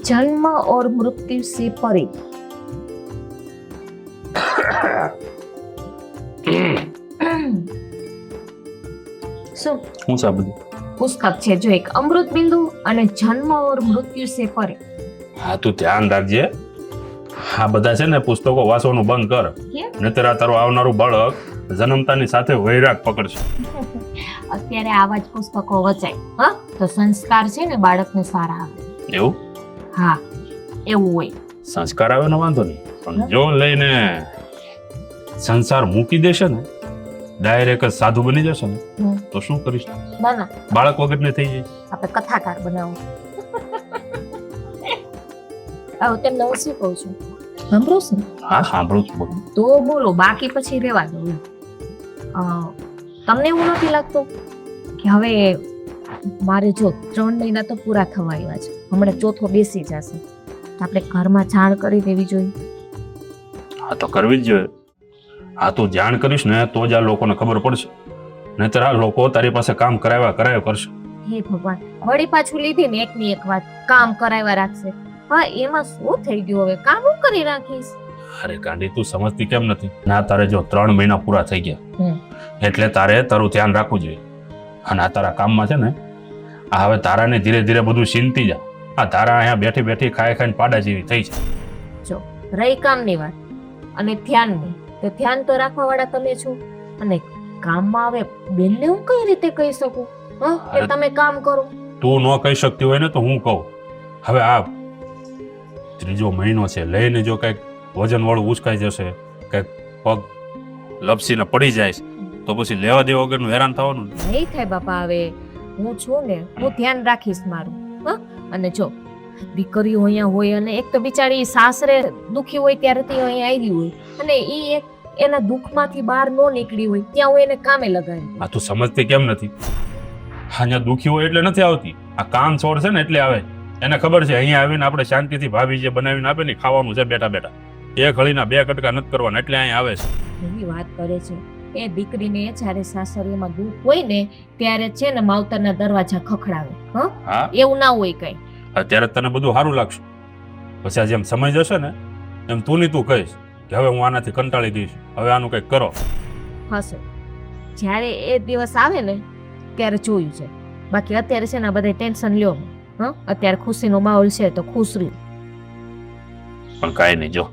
जन्म और मृत्यु से परे। શું હું સાંભળ્યું પુસ્તક છે જો એક અમૃત બિંદુ અને જન્મ और मृत्यु से परे। હા તું ધ્યાન રાખજે આ બધા છે ને પુસ્તકો વાંચવાનું બંધ કર કેમ? નહીતર આ તારું આવનારું બાળક જન્મતાની સાથે વૈરાગ પકડશે અત્યારે આવા જ પુસ્તકો વચાય હા તો સંસ્કાર છે ને બાળકને સારા આવે। એવું હા એવું હોય। સંસ્કાર આવે ને વાંધો નહીં પણ જો લઈને સંસાર મૂકી દેશે ને ડાયરેક્ટ જ સાધુ બની જશે ને તો શું કરીશ ના ના બાળક વગરને થઈ જાય આપણે કથાકાર બનાવો। આવ તેમને હું શું કહું છું સાંભળો છો ને? હા સાંભળું છું બધું તો બોલો બાકી પછી રહેવા દો એમ। તમને એવું નથી લાગતું કે હવે મારે જો 3 મહિના તો પૂરા થવા આવ્યા છે હમણાં ચોથો બેસી જશે તો આપણે ઘરમાં જાણ કરી દેવી જોઈએ। હા તો કરવી જ જોઈએ હા તું જાણ કરીશ ને તો જ આ લોકોને ખબર પડશે નહીતર આ લોકો તારી પાસે કામ કરાવ્યા કરશે। હે ભગવાન વળી પાછું લીધી ને એકની એક વાત કામ કરાવ્યા રાખશે। હા એમાં શું થઈ ગયું હવે કામ હું કરી રાખીશ। અરે ગાંડી તું સમજતી કેમ નથી ના તારે જો 3 મહિના પૂરા થઈ ગયા એટલે તારે તારું ધ્યાન રાખવું જોઈએ અને આ તારા કામમાં છે ને આ હવે તારાને ધીરે ધીરે બધું ચીનતી જા આ તારા અહીંયા બેઠી બેઠી ખાઈને પાડા જેવી થઈ છે। જો રહી કામની વાત અને ધ્યાનની તો ધ્યાન તો રાખવા વાળા તમે છો અને કામમાં હવે બેનને હું કઈ રીતે કહી શકું હા કે તમે કામ કરો। તું ન કહી શકતી હોય ને તો હું કહું હવે આ 3જો મહિનો છે લઈને જો કઈક વજન વાળું ઉચકાઈ જશે કઈક પગ લપસીને પડી જાય તો પછી લેવા દેવા વગરનું હેરાન થવાનું નહીં થાય બાપા હવે હું છું ને હું ધ્યાન રાખીશ મારું હા અને જો દીકરીઓ અહીંયા હોય અને એક તો બિચારી સાસરે દુખી હોય ત્યારે તે અહીંયા આવી હોય અને એ એક એના દુઃખમાંથી બહાર ન નીકળી હોય ત્યાં હું એને કામે લગાડી। આ તું સમજતી કેમ નથી અહીંયા દુખી હોય એટલે નથી આવતી આ કામ છોડ છે ને એટલે આવે એને ખબર છે અહીંયા આવીને આપણે શાંતિથી ભાભી જે બનાવીને આપે ને ખાવાનું છે બેઠા બેઠા એક હળીના 2 કટકા નથી કરવાના એટલે અહીંયા આવે છે। એવી વાત કરે છે એ દીકરીને જ્યારે સાસરીમાં દુઃખ હોય ને ત્યારે છે ને માવતરના દરવાજા ખખડાવે હા એવું ના હોય કઈ અત્યારે તને બધું સારું લાગશે પછી આ જેમ સમય જશે ને એમ તું ની તું કહીશ કે હવે હું આનાથી કંટાળી ગઈશ હવે આનું કંઈક કરો। હશે જ્યારે એ દિવસ આવે ને ત્યારે જોયું છે બાકી અત્યારે છે ને આ બધા ટેન્શન લ્યો હા અત્યારે ખુશીનો માહોલ છે તો ખુશ રહ્યો પણ કાંઈ નહીં જો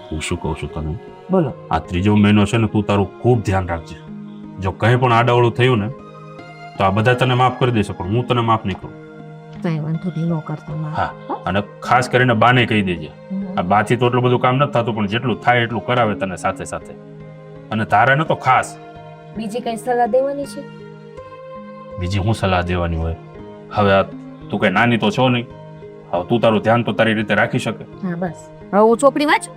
હું શું કહું છું તને બોલો આ 3જો મહિનો છે ને તું તારું ખૂબ ધ્યાન રાખજે જો કંઈ પણ આડાવડું થયું ને તો આ બધા તને માફ કરી દેશે પણ હું તને માફ નહીં કરું। કઈ વાંધો નહીં ન કરતા હા અને ખાસ કરીને બાને કહી દેજે આ બાથી તો એટલું બધું કામ નથી થતું પણ જેટલું થાય એટલું કરાવે તને સાથે સાથે અને તારાને તો ખાસ બીજી કઈ સલાહ દેવાની છે? બીજી હું સલાહ દેવાની હોય હવે આ તું કઈ નાની તો છો નહીં હવે તું તારું ધ્યાન તો તારી રીતે રાખી શકે। હા બસ હવે હું ચોપડી વાંચું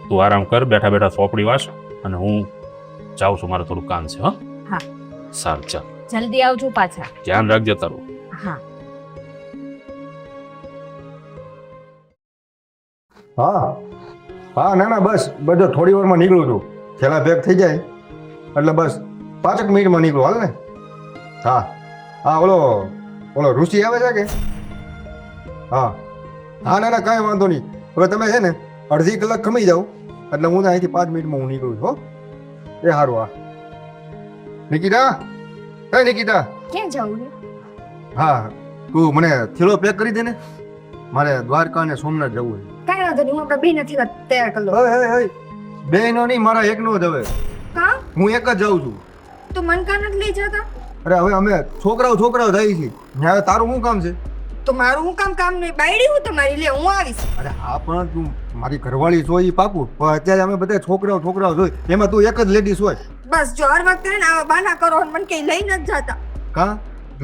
તું આરામ કર બેઠા બેઠા ચોપડી વાંચ અને હું જાઉં છું મારે થોડું કામ છે હા હા સારું ચાલ જલ્દી આવજો પાછા ધ્યાન રાખજે તારું। હા હા હા ના ના બસ બધો થોડી વારમાં નીકળું છું થેલા પેક થઈ જાય એટલે બસ 5 મિનિટમાં નીકળું હાલ ને। હા હા ઓલો ઋષિ આવે છે કે હા હા ના ના કાંઈ વાંધો નહીં હવે તમે છે ને અડધી કલાક ખમી જાઓ એટલે હું અહીંથી 5 મિનિટમાં હું નીકળું છું હો એ સારું હા નિકિતા હે નિકિતા ક્યાં જવું છે? હા તું મને થેલો પેક કરી દે ને મારે દ્વારકા અને સોમનાથ જવું છે। કાંઈ વાંધો નહીં હું આપણે બેન નથી તૈયાર કરી લો હે બેનો નહીં મારા એકનો જ હવે કા હું એક જ જાઉં છું। તો મન કા નથી લઈ જતા? અરે હવે અમે છોકરાઓ જાય છે ત્યાં તારું શું કામ છે? તો મારું હું કામ નહીં બાયડી હું તમારી લે હું આવીશ। અરે હા પણ તું મારી ઘરવાળી છો એ પાકું પણ અત્યારે અમે બધા છોકરાઓ જોઈ એમાં તું એક જ લેડીઝ હોય બસ જો હર વખતે ને આવા બાના કરો અને મને કઈ લઈ નથી જતા। કા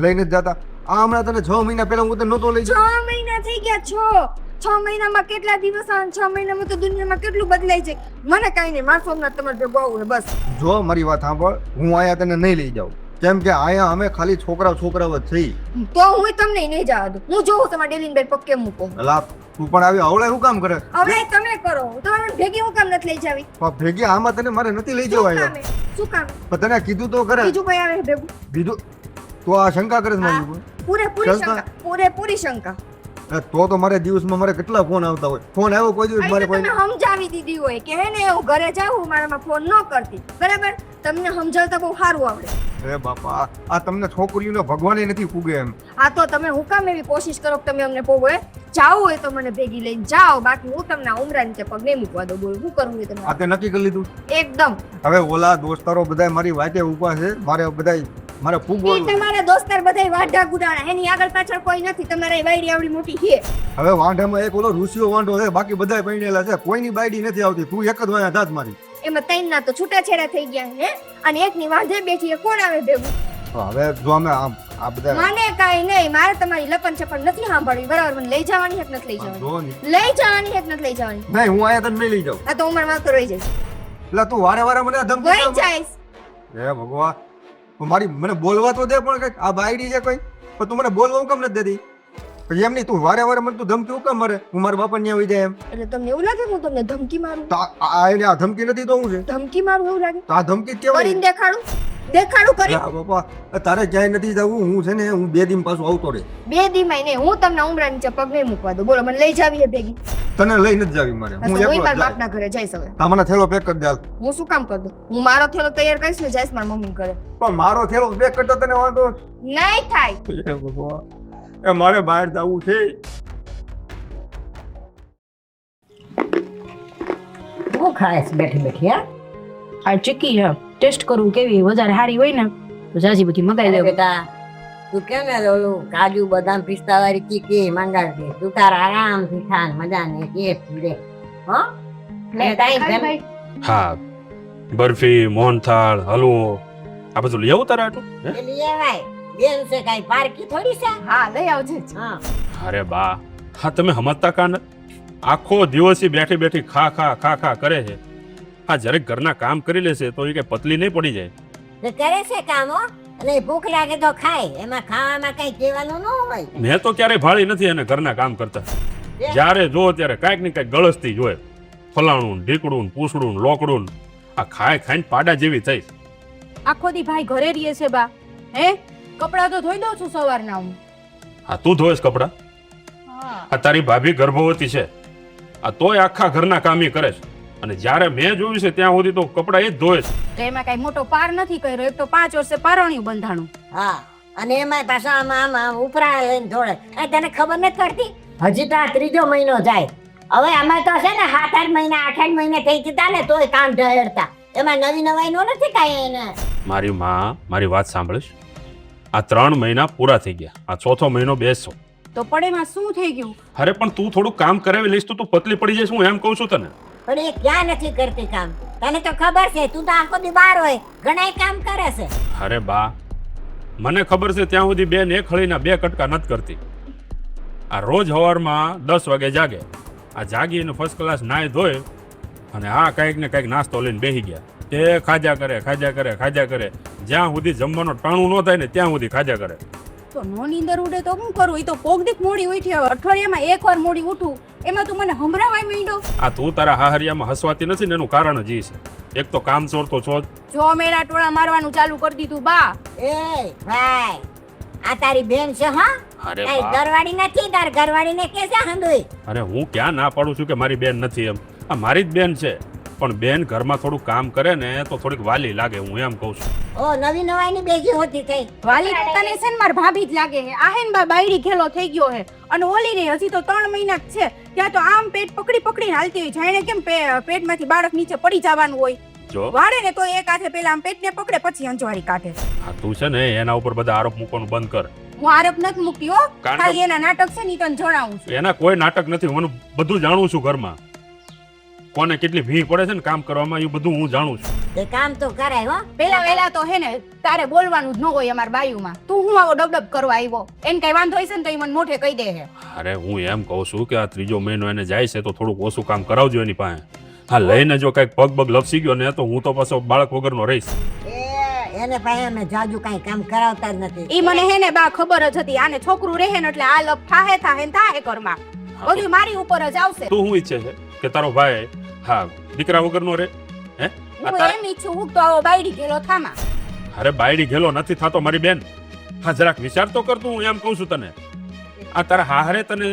લઈને જ જતા આ હમણાં તને 6 મહિના પહેલા હું તને નહોતો લઈ 6 મહિના થઈ ગયા 6 મહિનામાં કેટલા દિવસ આવે 6 મહિનામાં તો દુનિયામાં કેટલું બદલાય છે। મને કાંઈ નહીં મારા સોમનાથ તમારે ભેગું આવું બસ। જો મારી વાત સાંભળ હું આયા તને નહીં લઈ જાઉં કેમ કે આયા અમે ખાલી છોકરાઓ જ થઈ તો હું તમને નહીં જવા દઉં હું જોઉં તમારે ડેલીન બેડ પગ કેમ મૂકો। અલા તું પણ આવી આવડે શું કામ કરે હવે તમે કરો તમારે ભેગી હું કામ નથી લઈ જાવી ભેગી આમાં તને મારે નથી લઈ જવા આવ્યો શું કામ પણ તને કીધું તો કરે બીજું કોઈ આવે ભેગું બીજું તો આ શંકા કરે છે મારી ઉપર પૂરેપૂરી શંકા? શંકા પૂરેપૂરી શંકા તો મારે દિવસમાં મારે કેટલા ફોન આવતા હોય ફોન આવ્યો કોઈ દિવસ મારે એટલે કોઈ તમે સમજાવી દીધી હોય કે હે ને હું ઘરે જાઉં મારામાં ફોન ન કરતી બરાબર તમને સમજાવતા બહુ સારું આવડે અરે બાપા આ તમને છોકરીઓને ભગવાને નથી ફૂગે એમ આ તો તમે હું કામ એવી કોશિશ કરો કે તમે અમને પોગો જાવું હોય તો મને ભેગી લઈને જાઓ બાકી હું તમને આ ઉમરા નીચે પગ નહીં મૂકવા દો બોલ શું કરવું હોય આ તમે તે નક્કી કરી લીધું એકદમ હવે ઓલા દોસ્તારો બધા મારી વાટે ઊભા છે મારે ફૂગવો ઈ તમારા દોસ્તાર બધાય વાઢા ગુડાણા એની આગળ પાછળ કોઈ નથી તમારે વાયડી આવડી મોટી છે હવે વાંઢામાં એક ઓલો ઋષિયો વાંઢો છે બાકી બધા પૈણેલા છે કોઈની બાયડી નથી આવતી તું એક જ વાયા દાંત મારી એમાં ત્રણ ના તો છૂટાછેડા થઈ ગયા હે અને એકની વાંધે બેઠી કોણ આવે ભેગું તો હવે જો અમે આ બધા મને કાઈ નહીં મારે તમારી લપન છપન નથી સાંભળવી બરાબર મને લઈ જવાની હેક નથી લઈ જવાની જો ની લઈ જવાની હેક નથી લઈ જવાની નહીં હું આયા તને નહીં લઈ જાઉં આ તો ઉંમરમાં તો રહી જઈશ એટલે તું વારે વારે મને આ વહી ધમકી જઈશ હે ભગવાન મારી મને બોલવા તો દે પણ કઈક આ બાયડી છે કોઈ પણ તું મને બોલવા કેમ નથી દેતી પછી એમ નહીં તું વારે વારે મને તું ધમકી હું કેમ મારે હું મારા બાપા ને આવી જાય એમ એટલે તમને એવું લાગે કે હું તમને ધમકી મારું તો એને આ ધમકી નથી તો હું છે ધમકી મારું એવું લાગે તો આ ધમકી જ કેવાય કરીને દેખાડું કરી હા બાપા તારે ક્યાંય નથી જવું હું છે ને હું 2 દિન પાછું આવતો રે 2 દીમાં નહીં હું તમને ઉમરા નીચે પગ નહીં મૂકવા દો બોલો મને લઈ જાવી હે ભેગી તને લઈ નથી જાવી મારે હું હું એકલો જ મારા જાય બાપના ઘરે જઈશ હવે તમને થેલો પેક કરી દે હાલ. હું શું કામ કર દઉં હું મારો થેલો તૈયાર કરીશ ને જઈશ મારા મમ્મી ઘરે પણ મારો થેલો પેક કરતો તને વાંધો નહીં થાય હે ભગવાન એ મારે બહાર જવું છે હું ખાઈશ બેઠી બેઠી હા આ ચીકી છે ટેસ્ટ કરું કેવી વધારે સારી હોય ને તો જાજી બધી મગાઈ અરે લેવું બેટા તું કેમ ને ઓલું કાજુ બદામ પિસ્તા વાળી ચીકી મંગાવતી તું તાર આરામથી ખાન મજાને ટેસ્ટ લે હો ને તાઈ ઘર હા બરફી મોહનથાળ હલવો આ બધું લઈ આવું તારે આટલું હે? એ લઈ આવાય બેન છે કાઈ પારકી થોડી છે હા લઈ આવજે હા અરે બા હા તમે સમજતા કાન આખો દિવસ ઈ બેઠી બેઠી ખા ખા ખા ખા કરે છે આ જરેક ઘરના કામ કરી લેશે તો એ કઈ પતલી નહીં પડી જાય તે કરે છે કામ હો અને ભૂખ લાગે તો ખાય એમાં ખાવામાં કઈ કહેવાનું ન હોય મેં તો ક્યારેય ભાળી નથી એને ઘરના કામ કરતા જ્યારે જો ત્યારે કાંઈક ને કાંઈક ગળસતી જોય ફલાણું ઢીકડું પૂછડું લોકડું આ ખાય ખાઈને પાડા જેવી થઈ આખો દી ભાઈ ઘરે રહીએ છે બા હે કપડાં તો ધોઈ દઉં છું સવારના હું આ તું ધોઈશ કપડા આ તારી ભાભી ગર્ભવતી છે આ તોય આખા ઘરના કામ ઈ કરે છે અને જ્યારે મેં જોયું છે ત્યાં સુધી તો કપડા એ જ ધોય છે તો એમાં કઈ મોટો પાર નથી કર્યો એક તો 5 વર્ષે પારણ્યું બંધાણું હા અને એમાં પાછા આમાં ઉપરા લઈને ધોળે એ તને ખબર નથી પડતી હજી તો આ 3જો મહિનો જાય હવે આમાં તો છે ને 7-8 મહિના 8 મહિને થઈ જતા ને તોય કામ ઢળતા એમાં નવી નવાઈ નો નથી કાંઈ એને મારી માં મારી વાત સાંભળીશ આ 3 મહિના પૂરા થઈ ગયા આ ચોથો મહિનો બેસો તો પણ એમાં શું થઈ ગયું અરે પણ તું થોડું કામ કરાવી લઈશ તો તું પતલી પડી જઈશ હું એમ કહું છું તને પણ એ ક્યાં નથી કરતી કામ તને તો ખબર છે તું તો આખો દી બહાર હોય ઘણાય કામ કરે છે અરે બા મને ખબર છે ત્યાં સુધી બેન એક હળીના 2 કટકા નથી કરતી આ રોજ સવારમાં 10 વાગે જાગે આ જાગીને ફર્સ્ટ ક્લાસ નાય ધોય અને આ કાંઈક ને કાંઈક નાસ્તો લઈને બેસી ગયા તે ખાજા કરે જ્યાં સુધી જમવાનો ટાણું ન થાય ને ત્યાં સુધી ખાજા કરે તો નો નીંદર ઉડે તો શું કરું એ તો પોગદીક મોડી ઉઠી હવે અઠવાડિયામાં એકવાર મોડી ઉઠું એમાં તું મને હંભરાવાય માંડ્યો આ તું તારા હાહરિયામાં હસવાતી નથી ને એનું કારણ જ ઈ છે એક તો કામ ચોર તો છો જ. જો મેરા ટોળા મારવાનું ચાલુ કરી દીધું બા એ ભાઈ આ તારી બેન છે હા અરે કઈ બા ઘરવાળી નથી તાર ઘરવાળીને કે છે હંદુઈ અરે હું ક્યાં ના પાડું છું કે મારી બેન નથી એમ આ મારી જ બેન છે પણ બેન ઘરમાં થોડું કામ કરે ને તો થોડીક વાલી લાગે હું એમ કહું છું ઓ નવી નવાઈની બેગી હોતી થઈ વાલી તને છે ને માર ભાભી જ લાગે હે આ હે ને બા બાયડી ખેલો થઈ ગયો હે અને ઓલી રે હજી તો 3 મહિના જ છે ત્યાં તો આમ પેટ પકડી હાલતી હોય જાણે કેમ પેટમાંથી બાળક નીચે પડી જવાનું હોય જો વાળે ને તો એક હાથે પેલા આમ પેટને પકડે પછી અંજવારી કાઢે આ તું છે ને એના ઉપર બધા આરોપ મૂકવાનું બંધ કર હું આરોપ નથી મૂકતી હો કારણ ખાલી એના નાટક છે ને ઈ તને જણાવું છું એના કોઈ નાટક નથી હું બધું જાણું છું ઘરમાં કોને કેટલી ભીડ પડે છે ને કામ કરવામાં એ બધું હું જાણું છું તે કામ તો કરાય હો પેલા વેલા તો હે ને તારે બોલવાનું જ ન હોય અમાર બાયુમાં તું હું આવો ડબડબ કરવા આવ્યો એને કઈ વાંધો હશે ને તો ઈ મને મોઢે કહી દે હે અરે હું એમ કહું છું કે આ 3જો મહિનો એને જાય છે તો થોડુંક ઓછું કામ કરાવજો એની પાસે હા લઈને જો કઈક પગ લપસી ગયો ને તો હું તો પાછો બાળક વગરનો રહીશ એને પાસે અમે જાજુ કાંઈ કામ કરાવતા જ નથી ઈ મને હે ને બા ખબર જ હતી આને છોકરું રહે ને એટલે આ લપ થાહે ને થાહે ઘરમાં બધું મારી ઉપર જ આવશે તું શું ઈચ્છે છે કે તારો ભાઈ હા દીકરા વગરનો રહે હે આ હું તારે એમ ઈચ્છું હું તો આવો બાયડી ગેલો થામા અરે બાયડી ગેલો નથી થાતો મારી બેન હા જરાક વિચાર તો કરતું, હું એમ કહું છું તને. આ તારા હાહરે તને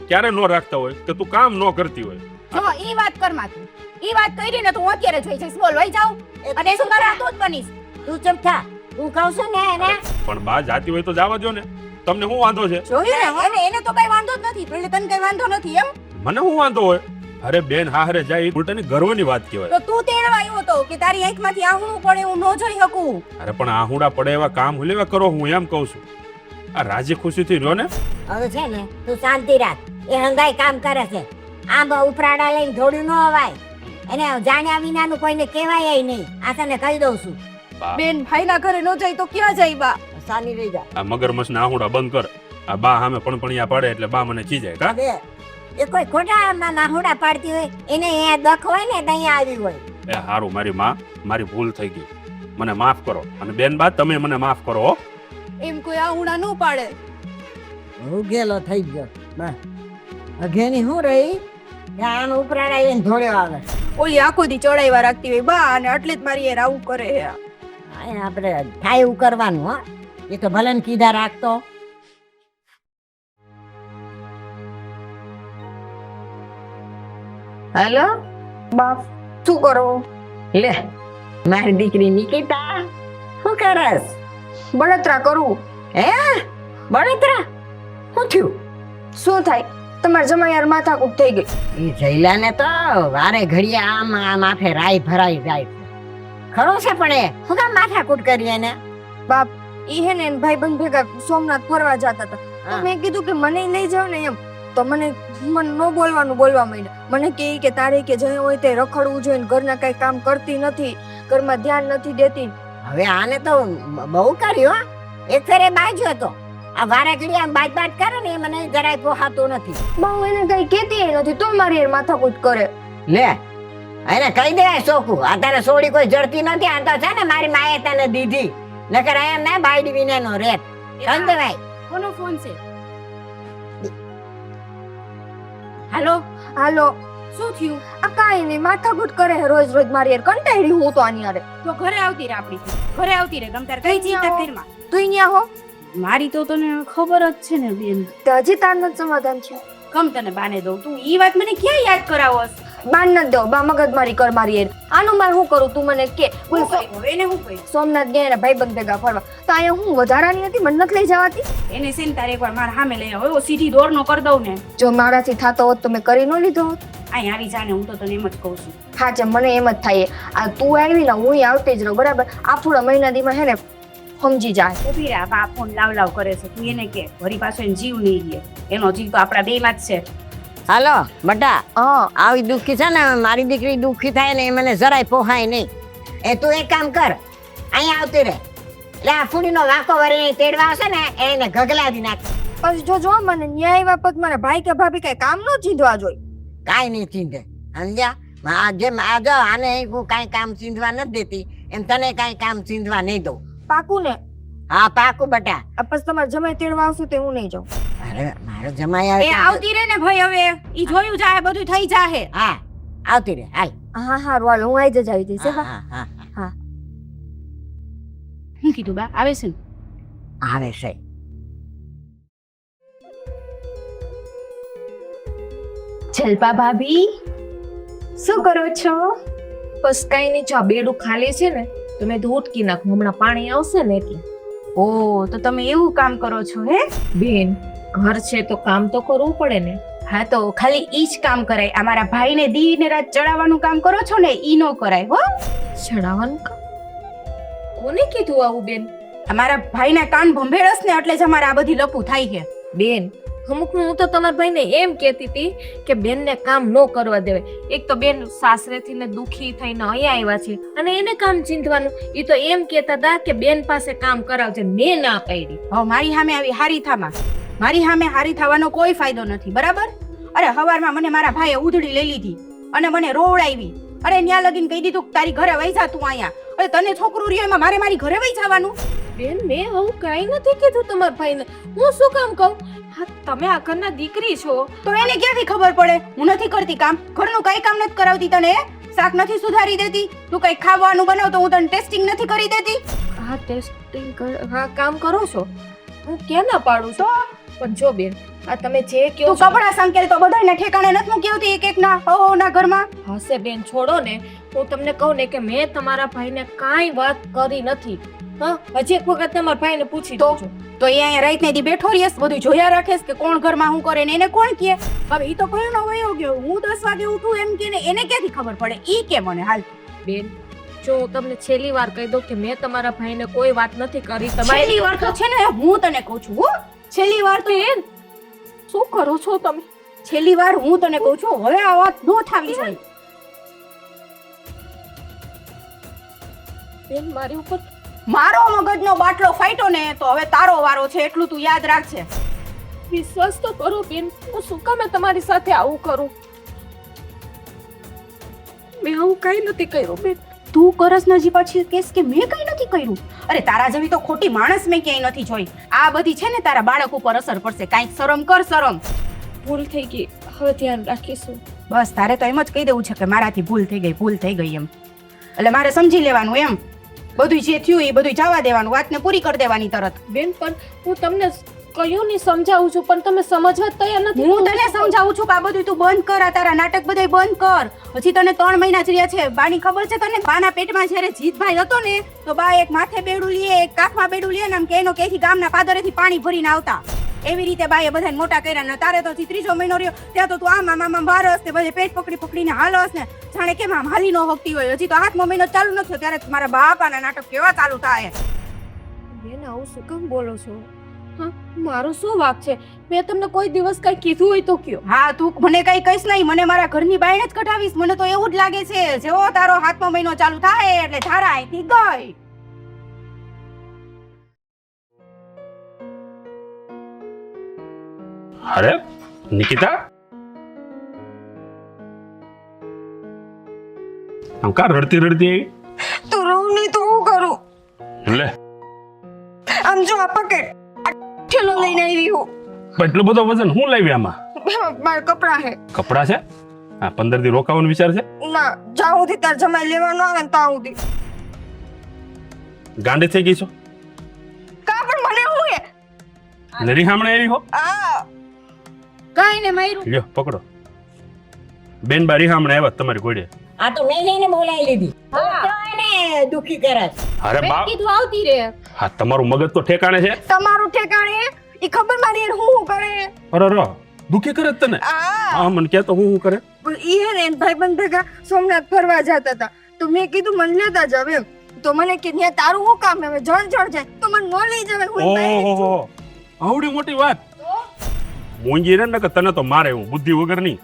ક્યારે ન રાખતા હોય કે તું કામ ન કરતી હોય? જો ઈ વાત કર માં તું ઈ વાત કરી ને તો હું અત્યારે જઈ જઈશ બોલ વઈ જાઉં અને શું કરે તું જ બનીશ તું ચૂપ થા. હું કહું છું ને એને પણ બા જાતી હોય તો જવા દો ને, તમને શું વાંધો છે? જોયું ને એને તો કઈ વાંધો જ નથી એટલે તને કઈ વાંધો નથી એમ મને શું વાંધો હોય? અરે બેન હાહરે જાય ઉલટાની ગર્વની વાત કહેવાય. તો તું તેડવા આવ્યો તો કે તારી આંખમાંથી આહુણું પડે હું ન જોઈ શકું અરે પણ આહુડા પડે એવા કામ હુલેવા કરો, હું એમ કહું છું. આ રાજી ખુશીથી રહ્યો ને. હવે છે ને તું શાંતિ રાખ. એ હંગાઈ કામ કરે છે. આમ ઉપરાડા લઈને થોડું ન અવાય. એને જાણ્યા વિનાનું કોઈને કહેવાય નહીં. આ તને કહી દઉં છું. બા, બેન ભાઈના ઘરે ન જાય તો ક્યાં જાય બા સાની રહી જા. આ મગરમચ્છના આહુડા બંધ કર. આ બા સામે પણપણિયા પાડે એટલે બા મને ખીજાય. કા હવે એ કોઈ ખોટા નાહુડા પાડતી હોય એને અહીંયા દખ હોય ને ત્યાં આવી હોય. એ હારું મારી માં, મારી ભૂલ થઈ ગઈ, મને માફ કરો. અને બેન બા તમે મને માફ કરો હો. એમ કોઈ આહુણા ન પાડે હું ગેલો થઈ ગયો બસ. અઘેની હું રહી આમ ઉપરાડા લઈને ધોળ્યો આવે. ઓલી આખો દી ચડાઈવા રાખતી હોય બા અને એટલે જ મારી યાર આવું કરે હે આપણે થાય એવું કરવાનું. હો એ તો ભલે ને કીધા રાખતો. હેલો બાપ શું કરો? લે મારી દીકરી નિકિતા શું કરસ? બળતરા કરું. હે બળતરા? શું થયું? શું થાય? તમારા જમાયાર માથાકૂટ થઈ ગઈ. એ જઈલાને તો વારે ઘડીએ આમ માથે રાઈ ભરાઈ જાય છે. ખરો છે પણ એ શું કામ માથાકૂટ કરી એને? બાપ ઈ હે ને ભાઈબંધ ભેગા સોમનાથ ફરવા જતા હતા. તો મેં કીધું કે મને લઈ જાવ ને એમ. તો મને ન બોલવાનું બોલવા માંડ્યા. મને કે તારે કે જે હોય તે રખડવું જોઈએ ને ઘરના કઈ કામ કરતી નથી, ઘરમાં ધ્યાન નથી દેતી. હવે આને તો બહુ કર્યું. એક ફેરે બાજ્યો હતો. આ વારે ઘડી આમ બાજ કરે ને એ મને જરાય પોહાતું નથી. બહુ એને કઈ કેતી નથી તો મારી યાર માથાકૂટ કરે. લે એને કહી દે સોખું આ તારે સોડી કોઈ જડતી નથી. આ તો છે ને મારી માએ તને દીધી નકર એમ ના બાયડી વિનાનો રેત. સમજવાય? કોનો ફોન છે? હાલો હાલો શું થયું? આ કાંઈ નહીં માથાકૂટ કરે હે રોજ રોજ મારી યાર કંટાળી હું તો આની યાર. તો ઘરે આવતી રે આપડી ઘરે આવતી રે ગમતાર કઈ ચિંતા કરમાં તું અહીંયા હો મારી તો તને ખબર જ છે ને બેન તો હજી તાર નથી સમાધાન છે. કમ તને બાને દઉં તું ઈ વાત મને ક્યાં યાદ કરાવોસ? બાન નથી દો બા મગજ મારી કર મારી યાર. આનું મારે શું કરું તું મને કે બોલ. એને હું કહી સોમનાથ ગયા એના ભાઈબંધ ભેગા ફરવા તો અહીંયા હું વધારાની હતી મને નથી લઈ જવાતી. એને સેન તારે એકવાર મારા સામે લઈ આવો સીધી દોર નો કરી દઉં ને. જો મારાથી થતો હોત તો મેં કરી ન લીધો હોત. અહીં આવી જાને હું તો તને એમ જ કહું છું. હા છે મને એમ જ થાય. આ તું આવી ને હું આવતી જ રહું બરાબર. આ થોડા મહિના દીમાં હે ને સમજી જાય. ઉભી રે આ ફોન લાવ કરે છે તું એને કે વળી પાછો એને જીવ નહીં લે. એનો જીવ તો આપણા બેમાં જ છે. હાલો બટા હા આવી દુઃખી છે ને મારી દીકરી દુઃખી થાય ને એ મને જરાય પોહાય નહીં. એ તું એક કામ કર અહીંયા આવતી રહે એટલે આ ફૂડીનો વાંકો વળી તેડવા આવશે ને એને ગગલાવી નાખ. પછી જો મને ન્યાય બાબત મારા ભાઈ કે ભાભી કઈ કામ ન ચીંધવા જોઈએ. કાંઈ નહીં ચીંધે સમજ્યા? જેમ આજો આને હું કાંઈ કામ ચીંધવા નથી દેતી એમ તને કાંઈ કામ ચીંધવા નહીં દઉં. પાકું ને? હા પાકું બટા. પછી તમારે જમાઈ તેડવા આવશું તે હું નહીં જાઉં. અરે મારો જમાઈ આવે એ તો- આવતી રે ને ભાઈ હવે ઈ જોયું જાય બધું થઈ જાહે. હા આવતી રહે હાલ. હા હા હાલો હું આવી જ આવી જઈશ. હા હા હા હું કીધું બા આવે છે ને? આવે છે. જલપા ભાભી શું કરો છો? બસ કઈ નહીં, જો આ બેડું ખાલી છે ને તો મેં તો ઉટકી નાખું, હમણાં પાણી આવશે ને એટલે. ઓ તો તમે એવું કામ કરો છો હે? બેન ઘર છે તો કામ તો કરવું પડે ને. હા તો ખાલી ઈ જ કામ કરાય. અમારા ભાઈને દી ને રાત ચડાવવાનું કામ કરો છો ને ઈ નો કરાય હો. ચડાવવાનું કામ કોને કીધું આવું બેન? અમારા ભાઈના કાન ભંભેરસ ને એટલે જ અમારે આ બધી લપુ થાય છે. બેન અમુક હું તો તમારા ભાઈને એમ કહેતી હતી કે બેનને કામ ન કરવા દેવાય. એક તો બેન સાસરેથી ને દુખી થઈને અહીંયા આવ્યા છે અને એને કામ ચીંધવાનું. એ તો એમ કહેતા હતા કે બેન પાસે કામ કરાવજે, મેં ના પાડી. હવે મારી સામે આવી હારી થામાં મારી સામે હારી થવાનો કોઈ ફાયદો નથી બરાબર. અરે હવારમાં મને મારા ભાઈએ ઉધડી લઈ લીધી અને મને રોવડાવી. અરે ન્યા લગીને કહી દીધું તારી ઘરે વઈ જા તું અહીંયા. અરે તને છોકરું રહ્યો એમાં મારે મારી ઘરે વઈ જવાનું? બેન મેં આવું કઈ નથી કીધું તમારા ભાઈને. હું શું કામ કહું? હા તમે આ ઘરના દીકરી છો તો એને ક્યાંથી ખબર પડે? હું નથી કરતી કામ, ઘરનું કઈ કામ નથી કરાવતી તને. શાક નથી સુધારી દેતી, તું કઈ ખાવાનું બનાવ તો હું તને ટેસ્ટિંગ નથી કરી દેતી. હા ટેસ્ટિંગ હા કામ કરો છો, હું ક્યાં ના પાડું છું, પણ જો બેન આ તમે જે કહો તું છો કપડા સંકેલ તો બધાને ઠેકાણે નથી મૂકી આવતી એક એક ના ના ઘરમાં. હશે બેન છોડો ને, હું તમને કહું ને કે મેં તમારા ભાઈને કાંઈ વાત કરી નથી. હા હજી એક વખત તમારા ભાઈને પૂછી તો? જોજો. તો એ અહીંયા રાત ને દી બેઠો રહીશ, બધું જોયા રાખેશ કે કોણ ઘરમાં શું કરે ને એને કોણ કહે. હવે ઈ તો કયો ન વયો ગયો, હું 10 વાગે ઉઠું એમ કે ને એને ક્યાંથી ખબર પડે? ઈ કે મને હાલ બેન જો તમને છેલ્લી વાર કહી દઉં કે મેં તમારા ભાઈને કોઈ વાત નથી કરી. તમારી છેલ્લી વાર તો છે ને હું તને કહું છું હો, છેલ્લી વાર તો બેન શું કરો છો તમે? છેલ્લી વાર હું તને કહું છું, હવે આ વાત નો થાવી જોઈએ. બેન મારી ઉપર મારો મગજનો બાટલો ફાટ્યો ને તો હવે તારો વારો છે, એટલું તું યાદ રાખજે. વિશ્વાસ તો કરો બેન, હું શું કામે તમારી સાથે આવું કરું? મેં આવું કઈ નથી કર્યું બેન. તું કરસ નજી પછી કેસ કે મેં કઈ નથી કર્યું. અરે તારા જેવી તો ખોટી માણસ મેં ક્યાંય નથી જોઈ. આ બધી છે ને તારા બાળક ઉપર અસર પડશે. કાંઈક શરમ કર, શરમ. ભૂલ થઈ ગઈ, હવે ધ્યાન રાખીશું. બસ તારે તો એમ જ કહી દેવું છે કે મારાથી ભૂલ થઈ ગઈ એમ. એટલે મારે સમજી લેવાનું એમ. બધું જે થયું એ બધું જવા દેવાનું, વાતને પૂરી કરી દેવાની તરત. બેન પણ હું તમને કયું નહીં સમજાવું છું, પણ તમે સમજવા જ તૈયાર નથી. હું તને સમજાવું છું કે આ બધું તું બંધ કર, આ તારા નાટક બધાય બંધ કર. હજી તને 3 મહિના જ રહ્યા છે. બાની ખબર છે તને? બાના પેટમાં જ્યારે જીતભાઈ હતો ને તો બા એક માથે બેડું લે, એક કાખમાં બેડું લે ને આમ કે એનો કેથી ગામના પાદરેથી પાણી ભરીને આવતા. એવી રીતે બાએ બધાને મોટા કર્યા ને તારે તો હજી 3જો મહિનો રહ્યો ત્યાં તો તું આમ વારસ ને બધે પેટ પકડીને હાલસ ને જાણે કેમ આમ હાલી ન હકતી હોય. હજી તો 8મો મહિનો ચાલુ ન થયો ત્યારે મારા બાપાના નાટક કેવા ચાલુ થાય. બેન આવું શું કામ બોલો છો? હા મારો શું વાંક છે? મેં તમને કોઈ દિવસ કઈ કીધું હોય તો કયો. હા તું મને કઈ કહીશ નહીં, મને મારા ઘરની બાયણે જ કઢાવીશ. મને તો એવું જ લાગે છે જેવો તારો 7મો મહિનો ચાલુ થાય એટલે ધારા અહીંથી ગઈ. અરે નિકિતા, આમ કા રડતી આવી? તો રહું નહીં તો હું કરું? લે આમ જો આ પકડ, ઠેલો લઈને આવી હું. એટલો બધો વજન હું લાવી આમાં? મારા કપડા હે. કપડા છે? હા 15 દી રોકાવાનો વિચાર છે? ના જાઉં થી તાર જમાઈ લેવાનો આવે ને ત્યાં સુધી. ગાંડી થઈ ગઈ છો? કા પણ મને હું હે નરી સામણે આવી હો? આ કઈ ને માર્યું. લ્યો પકડો. બેન બારી સામણે આવ્યા તમારી ઘોડે. આ તો મેં જઈને બોલાવી લીધી. તો એને દુખી કરે છે. અરે મેં બાપ, કીધું આવતી રે. હા તમારું મગજ તો ઠેકાણે છે? તમારું ઠેકાણે ઈ ખબર મારી હું કરે. અરે રો દુખી કરે જ તને? આ હા મને કે તો હું કરે? ઈ હે ને ભાઈબંધ ભેગા સોમનાથ ફરવા જતા હતા તો મેં કીધું મને લેતા જાવ એમ. તો મને કે ત્યાં તારું શું કામ હવે જણ જાય તો મને ન લઈ જવાય. હું બાયણે જ છું. ઓહો આવડી મોટી વાત. મૂંગી રે ને કે તને તો મારે હું બુદ્ધિ વગરની.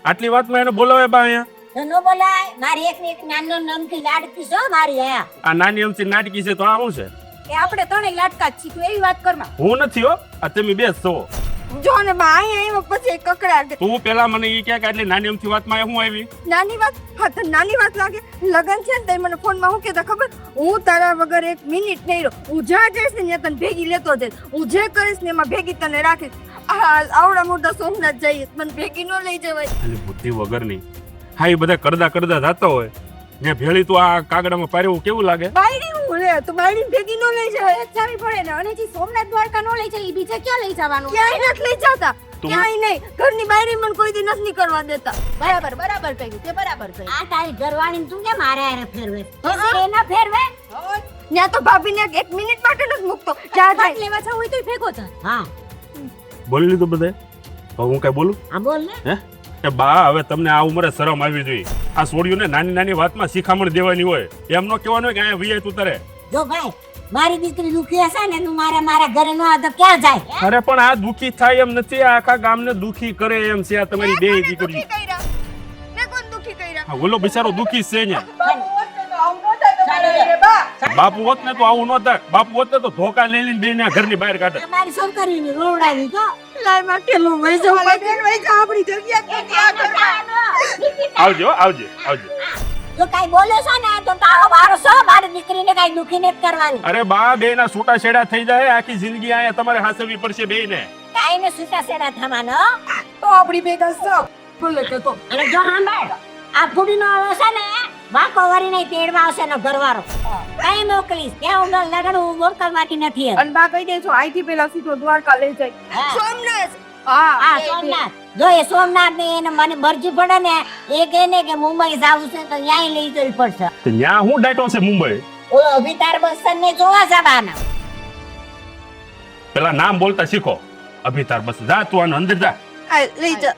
આટલી વાતમાં એને બોલાવે બા અહીંયા? તો નો બોલાય. મારી એક ને એક નાનો નમકી લાડકી છો મારી આયા. આ નાની અમથી નાટકી છે તો આ શું છે? એ આપણે ત્રણેય લાટકા જ છીએ, તું એવી વાત કરમાં. હું નથી હો, આ તમે બે જ છો. જો ને બા અહીંયા આવ્યા પછી કકડાટ. તું પેલા મને ઈ કે આટલી નાની અમથી વાતમાં હું આવી? નાની વાત? હા તો નાની વાત લાગે. લગન છે ને તે મને ફોનમાં હું કહેતા ખબર? હું તારા વગર 1 મિનિટ નહીં રહું. હું જ્યાં જઈશ ને ત્યાં તને ભેગી લેતો જઈશ. હું જે કરીશ ને એમાં ભેગી તને રાખીશ. આવડા મોટા સોમનાથ જઈશ, મને ભેગી ન લઈ જવાય. એટલે બુદ્ધિ વગરની. હા એ બધા કરતા જાતા હોય ને ભેળી તું આ કાગડામાં પાર્યું કેવું લાગે? બાયડી હું લે તો બાયડી ભેગી ન લઈ જવાય. જાવી પડે ને. અને જે સોમનાથ દ્વારકા નો લઈ જાય ઈ બીજે ક્યાં લઈ જવાનું? ક્યાંય નથી લઈ જતા. ક્યાંય નહીં. ઘરની બાયડી મને કોઈ દી નથી નીકળવા દેતા. બરાબર કહ્યું તે બરાબર કહ્યું. આ તારી ઘરવાળીને તું કેમ મારે હારે ફેરવે? એના ફેરવે? ત્યાં તો ભાભીને 1 મિનિટ માટે નથી મૂકતો. જા પાટ જાય. લેવા જાવ હોય તોય ભેગો થાય. હા બોલી લીધું બધે? હવે હું કઈ બોલું? આ બોલ ને. હે એ બા હવે તમને આ ઉંમરે શરમ આવી જોઈએ. આ છોડીઓને નાની નાની વાતમાં શિખામણ દેવાની હોય. એમ નો કહેવાનું હોય કે અહીંયા વીઆઈ તું તારે. જો ભાઈ મારી દીકરી દુખી હશે ને તું મારા ઘરે નો આવે તો ક્યાં જાય? અરે પણ આ દુખી થાય એમ નથી, આ આખા ગામને દુખી કરે એમ છે આ તમારી બે મેં દીકરી. દુખી કર્યા. મેં કોણ દુખી કર્યા? આ ઓલો બિચારો દુખી છે ને. બાપુ હોત ને તો આવું ન થાય. બાપુ હોત ને તો ધોકા લઈ લઈને બેને ઘરની બહાર કાઢે. મારી છોકરીને રોવડાવી તો લાય માં ટેલો વઈ જાઉં. આપણી જગ્યા આવજો. જો કાઈ બોલે છો ને તો તારો વારો છો. મારી દીકરીને કાઈ દુખી નથી કરવાની. અરે બા બે ના છૂટા છેડા થઈ જાય. આખી જિંદગી અહીંયા તમારે હાસવી પડશે બે ને. કાઈ ને સુટા સેડા થવાનો. તો આપણી ભેગા સબ બોલે કે તો અને જો સાંભળ આ ફૂડીનો આવે છે ને વાકો વારીને તેડવા આવશે ને ઘરવાળો કઈ મોકલીશ ત્યાં હું લગન હું મોકલવાની નથી એમ. અને બા કહી દેજો અહીંથી પેલા સીધો દ્વારકા લઈ જાય હા. સોમનાથ હા સોમનાથ જો એ સોમનાથ ને એને મને મરજી પડે ને એ કહે ને કે મુંબઈ જાવું છે તો ન્યાય લઈ જવી પડશે. તો ત્યાં હું ડાયટો છે મુંબઈ? ઓલો અભિતાર બચ્ચન ને જોવા જવાના. પેલા નામ બોલતા શીખો. અભિતાર બસ જા તું આનો અંદર જા. લઈ જા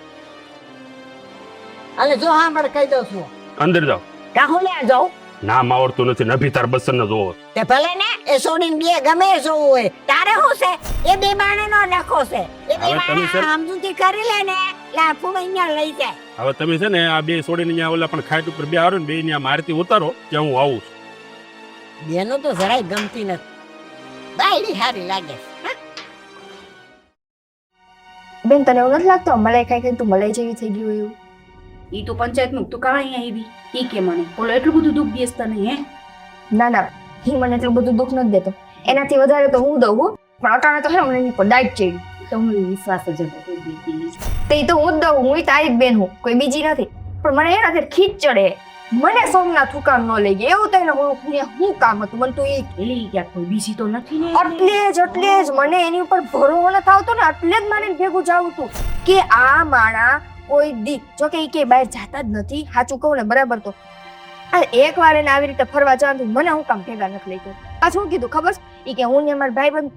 અને જો સાંભળ કહી દઉં છું અંદર જાઓ. કાહું લે જાઉં નામ આવડતું નથી ને અભિતાર બચ્ચન ને જોવો. તે ભલે ને એ સોડીને બે ગમે એ જોવું હોય તારે શું છે એ બે બાણે નો નખો છે એ બે હવે તમે બાણે સર- સમજૂતી કરી લે ને લાફો અહીંયા લઈ જાય. હવે તમે છે ને આ બે છોડીને અહીંયા ઓલા પણ ખાટ ઉપર બે આવો ને બે ત્યાં મારતી ઉતારો ત્યાં હું આવું છું. બેનો તો જરાય ગમતી નથી બાયડી સારી લાગે છે. બેન તને એવું નથી લાગતું મલાઈ ખાઈ ખાઈને તું મલાઈ જેવી થઈ ગયું એવું? ઈ તો પંચાયત નું તું કાં અહીંયા આવી ઈ કે મને બોલો એટલું બધું દુઃખ દેસતા નહીં હે ના ના ઈ મને એટલું બધું દુઃખ નથી દેતો, એનાથી વધારે તો હું દઉં હો. પણ અટાણે તો હે ને મને એની પર ડાયટ ચડી. તો મને વિશ્વાસ જ હતો. તે ઈ તો હું જ દઉં, હું તારી જ બેન હું, કોઈ બીજી નથી. પણ મને એનાથી ખીચ ચડે, મને સોમનાથ હુકામ ન લઈ ગયા એવું તને હું કામ હતું મને તો એ એલી ક્યાંક કોઈ બીજી તો નથી ને એટલે જ મને એની ઉપર ભરોસો ન થાવતો ને એટલે જ મારે ભેગું જાવું તું કે આ માણા કોઈ દી જો કે ઈ કે બહાર જાતા જ નથી, સાચું કહું ને બરાબર તો આ એક વાર એને આવી રીતે ફરવા જવાનું મને હું કામ ભેગા નથી લઈ ગયો. આ શું કીધું ખબર છે? ઈ કે હું ને મારા ભાઈબંધ.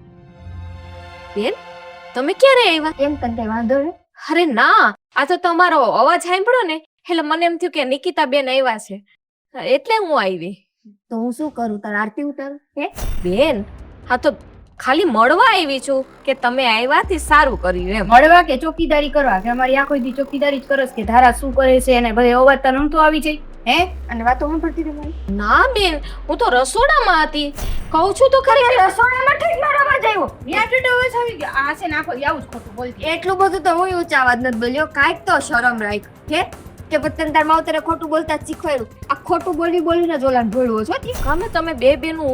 બેન તમે ક્યારે આવ્યા? એમ તને કઈ વાંધો ને? અરે ના, આ તો તમારો અવાજ સાંભળ્યો ને એટલે મને એમ થયું કે નિકિતા બેન આવ્યા છે એટલે હું આવી. તો હું શું કરું, તાર આરતી ઉતારું હે? બેન હા તો ખાલી મળવા આવી છું કે તમે આવ્યા તે સારું કર્યું એમ. મળવા કે ચોકીદારી કરવા કે અમારી આખો દી ચોકીદારી જ કરસ કે ધારા શું કરે છે અને બધે અવાજ તો નમતો આવી જાય હે અને વાતો હું પડતી રહી મારી ના બેન હું તો રસોડામાં હતી કહું છું તો ખરી રસોડામાં ઠીક મારો અવાજ આવ્યો. ન્યા ટૂટો અવાજ આવી ગયો આ છે નાખો આવું જ ખોટું બોલતી એટલું બધું તો હું ઊંચા અવાજ નથી બોલ્યો, કાંઈક તો શરમ રાખ હે કે પછી તાર માવતરે ખોટું બોલતા જ શીખવાડ્યું. આ ખોટું બોલીને જ ઓલાને ઢોળવો છો. અમે તમે બે બેનું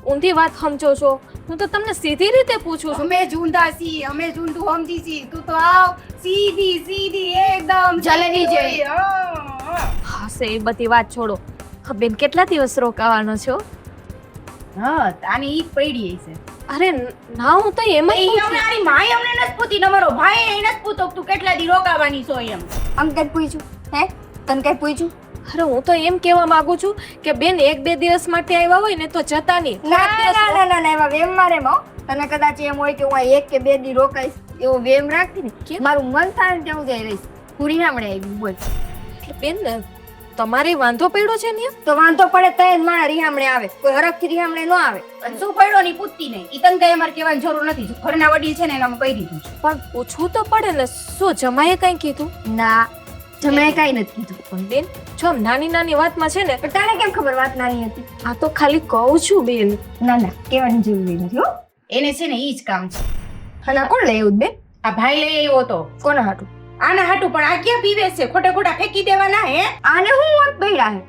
ઊંધી વાત સમજો છો. હું તો તમને સીધી રીતે પૂછું છું. અમે જૂંધા છી અમે જૂંધું સમજી છી તું તો આવ સીધી એકદમ જલેબી જેવી. હશે એ બધી વાત છોડો. હા, બેન કેટલા દિવસ રોકાવાનો છો? હા તાની ઈ પડી છે અરે ના હું તો એમ જ ઈ પૂછું. અમને આની માય અમને નથી પૂતી તમારો ભાઈ એને નથી પૂતો કે તું કેટલા દી રોકાવાની છો એમ આમ કઈ પૂછ્યું હે? તને કઈ પૂછ્યું? અરે હું તો એમ કહેવા માંગુ છું કે બેન 1-2 દિવસ માટે આવ્યા હોય ને તો જતા નહીં. ના એવા વેમ મારે માં તને કદાચ એમ હોય કે હું આ 1 કે 2 દી રોકાઈશ એવો વેમ રાખતી ને મારું મન થાય ને ત્યાં હું જઈ રહીશ. પૂરી નામડે આવી બોલ એટલે બેન તમારે વાંધો પડ્યો છે ને? તો વાંધો પડે તો જ મારા રિહામણે આવે, કોઈ હરખથી રિહામણે ન આવે. અને શું પડ્યો ની પૂતતી નહીં ઈ તને કઈ અમારે કહેવાની જરૂર નથી જો ઘરના વડીલ છે ને એને અમે કહી દીધું છે પણ પૂછવું તો પડે ને. શું જમાએ કઈ કીધું? ના જમે કઈ નથી કીધું. પણ બેન જો આમ નાની વાતમાં છે ને પણ તારે કેમ ખબર વાત નાની હતી? આ તો ખાલી કહું છું બેન. ના કહેવાની જરૂર નથી હો. એને છે ને ઈ જ કામ છે અને આ કોણ લઈ આવ્યું બેન? આ ભાઈ લઈ આવ્યો હતો કોના હાટું? આના હાટું પણ આ ક્યાં પીવે છે ખોટા ફેંકી દેવાના હે આને હું વાત પડ્યા હે?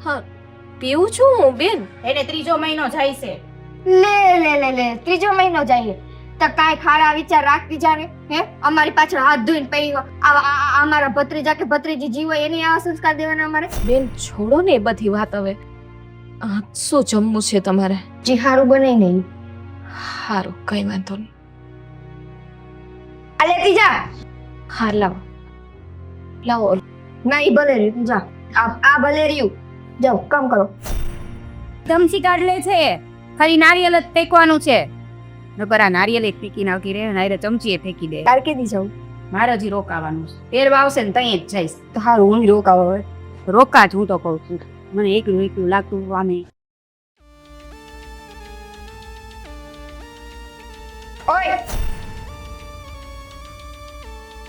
હા પીવું છું હું બેન. એને 3જો મહિનો જાય છે લે ત્રીજો મહિનો જાય તો કાંઈ ખારા વિચાર રાખતી જાને હે? અમારી પાછળ હાથ ધોઈને પડી અમારા ભત્રીજા કે ભત્રીજી જીવ હોય એની આવા સંસ્કાર દેવાના અમારે? બેન છોડો ને એ બધી વાત હવે. શું જમવું છે તમારે? જી હારું બનાવી નહીં સારું કઈ વાંધો નહીં. આ લેતી જા. હા લાવો. ના ઈ ભલે રહ્યું જા. આ ભલે રહ્યું જાઓ કામ કરો. ધમસી કાઢ લે છે ખાલી નારિયેલ જ ફેંકવાનું છે નકર આ નારિયેલ એક ફેંકી નાખી રે નારિયેલ ચમચીએ ફેંકી દે તાર કેદી જાઉં? મારે હજી રોકાવાનું છે તેરવા આવશે ને તઈ જ જઈશ તો હારું હું રોકાવ હવે. રોકા જ હું તો કહું છું મને એકલું લાગતું આમે ઓય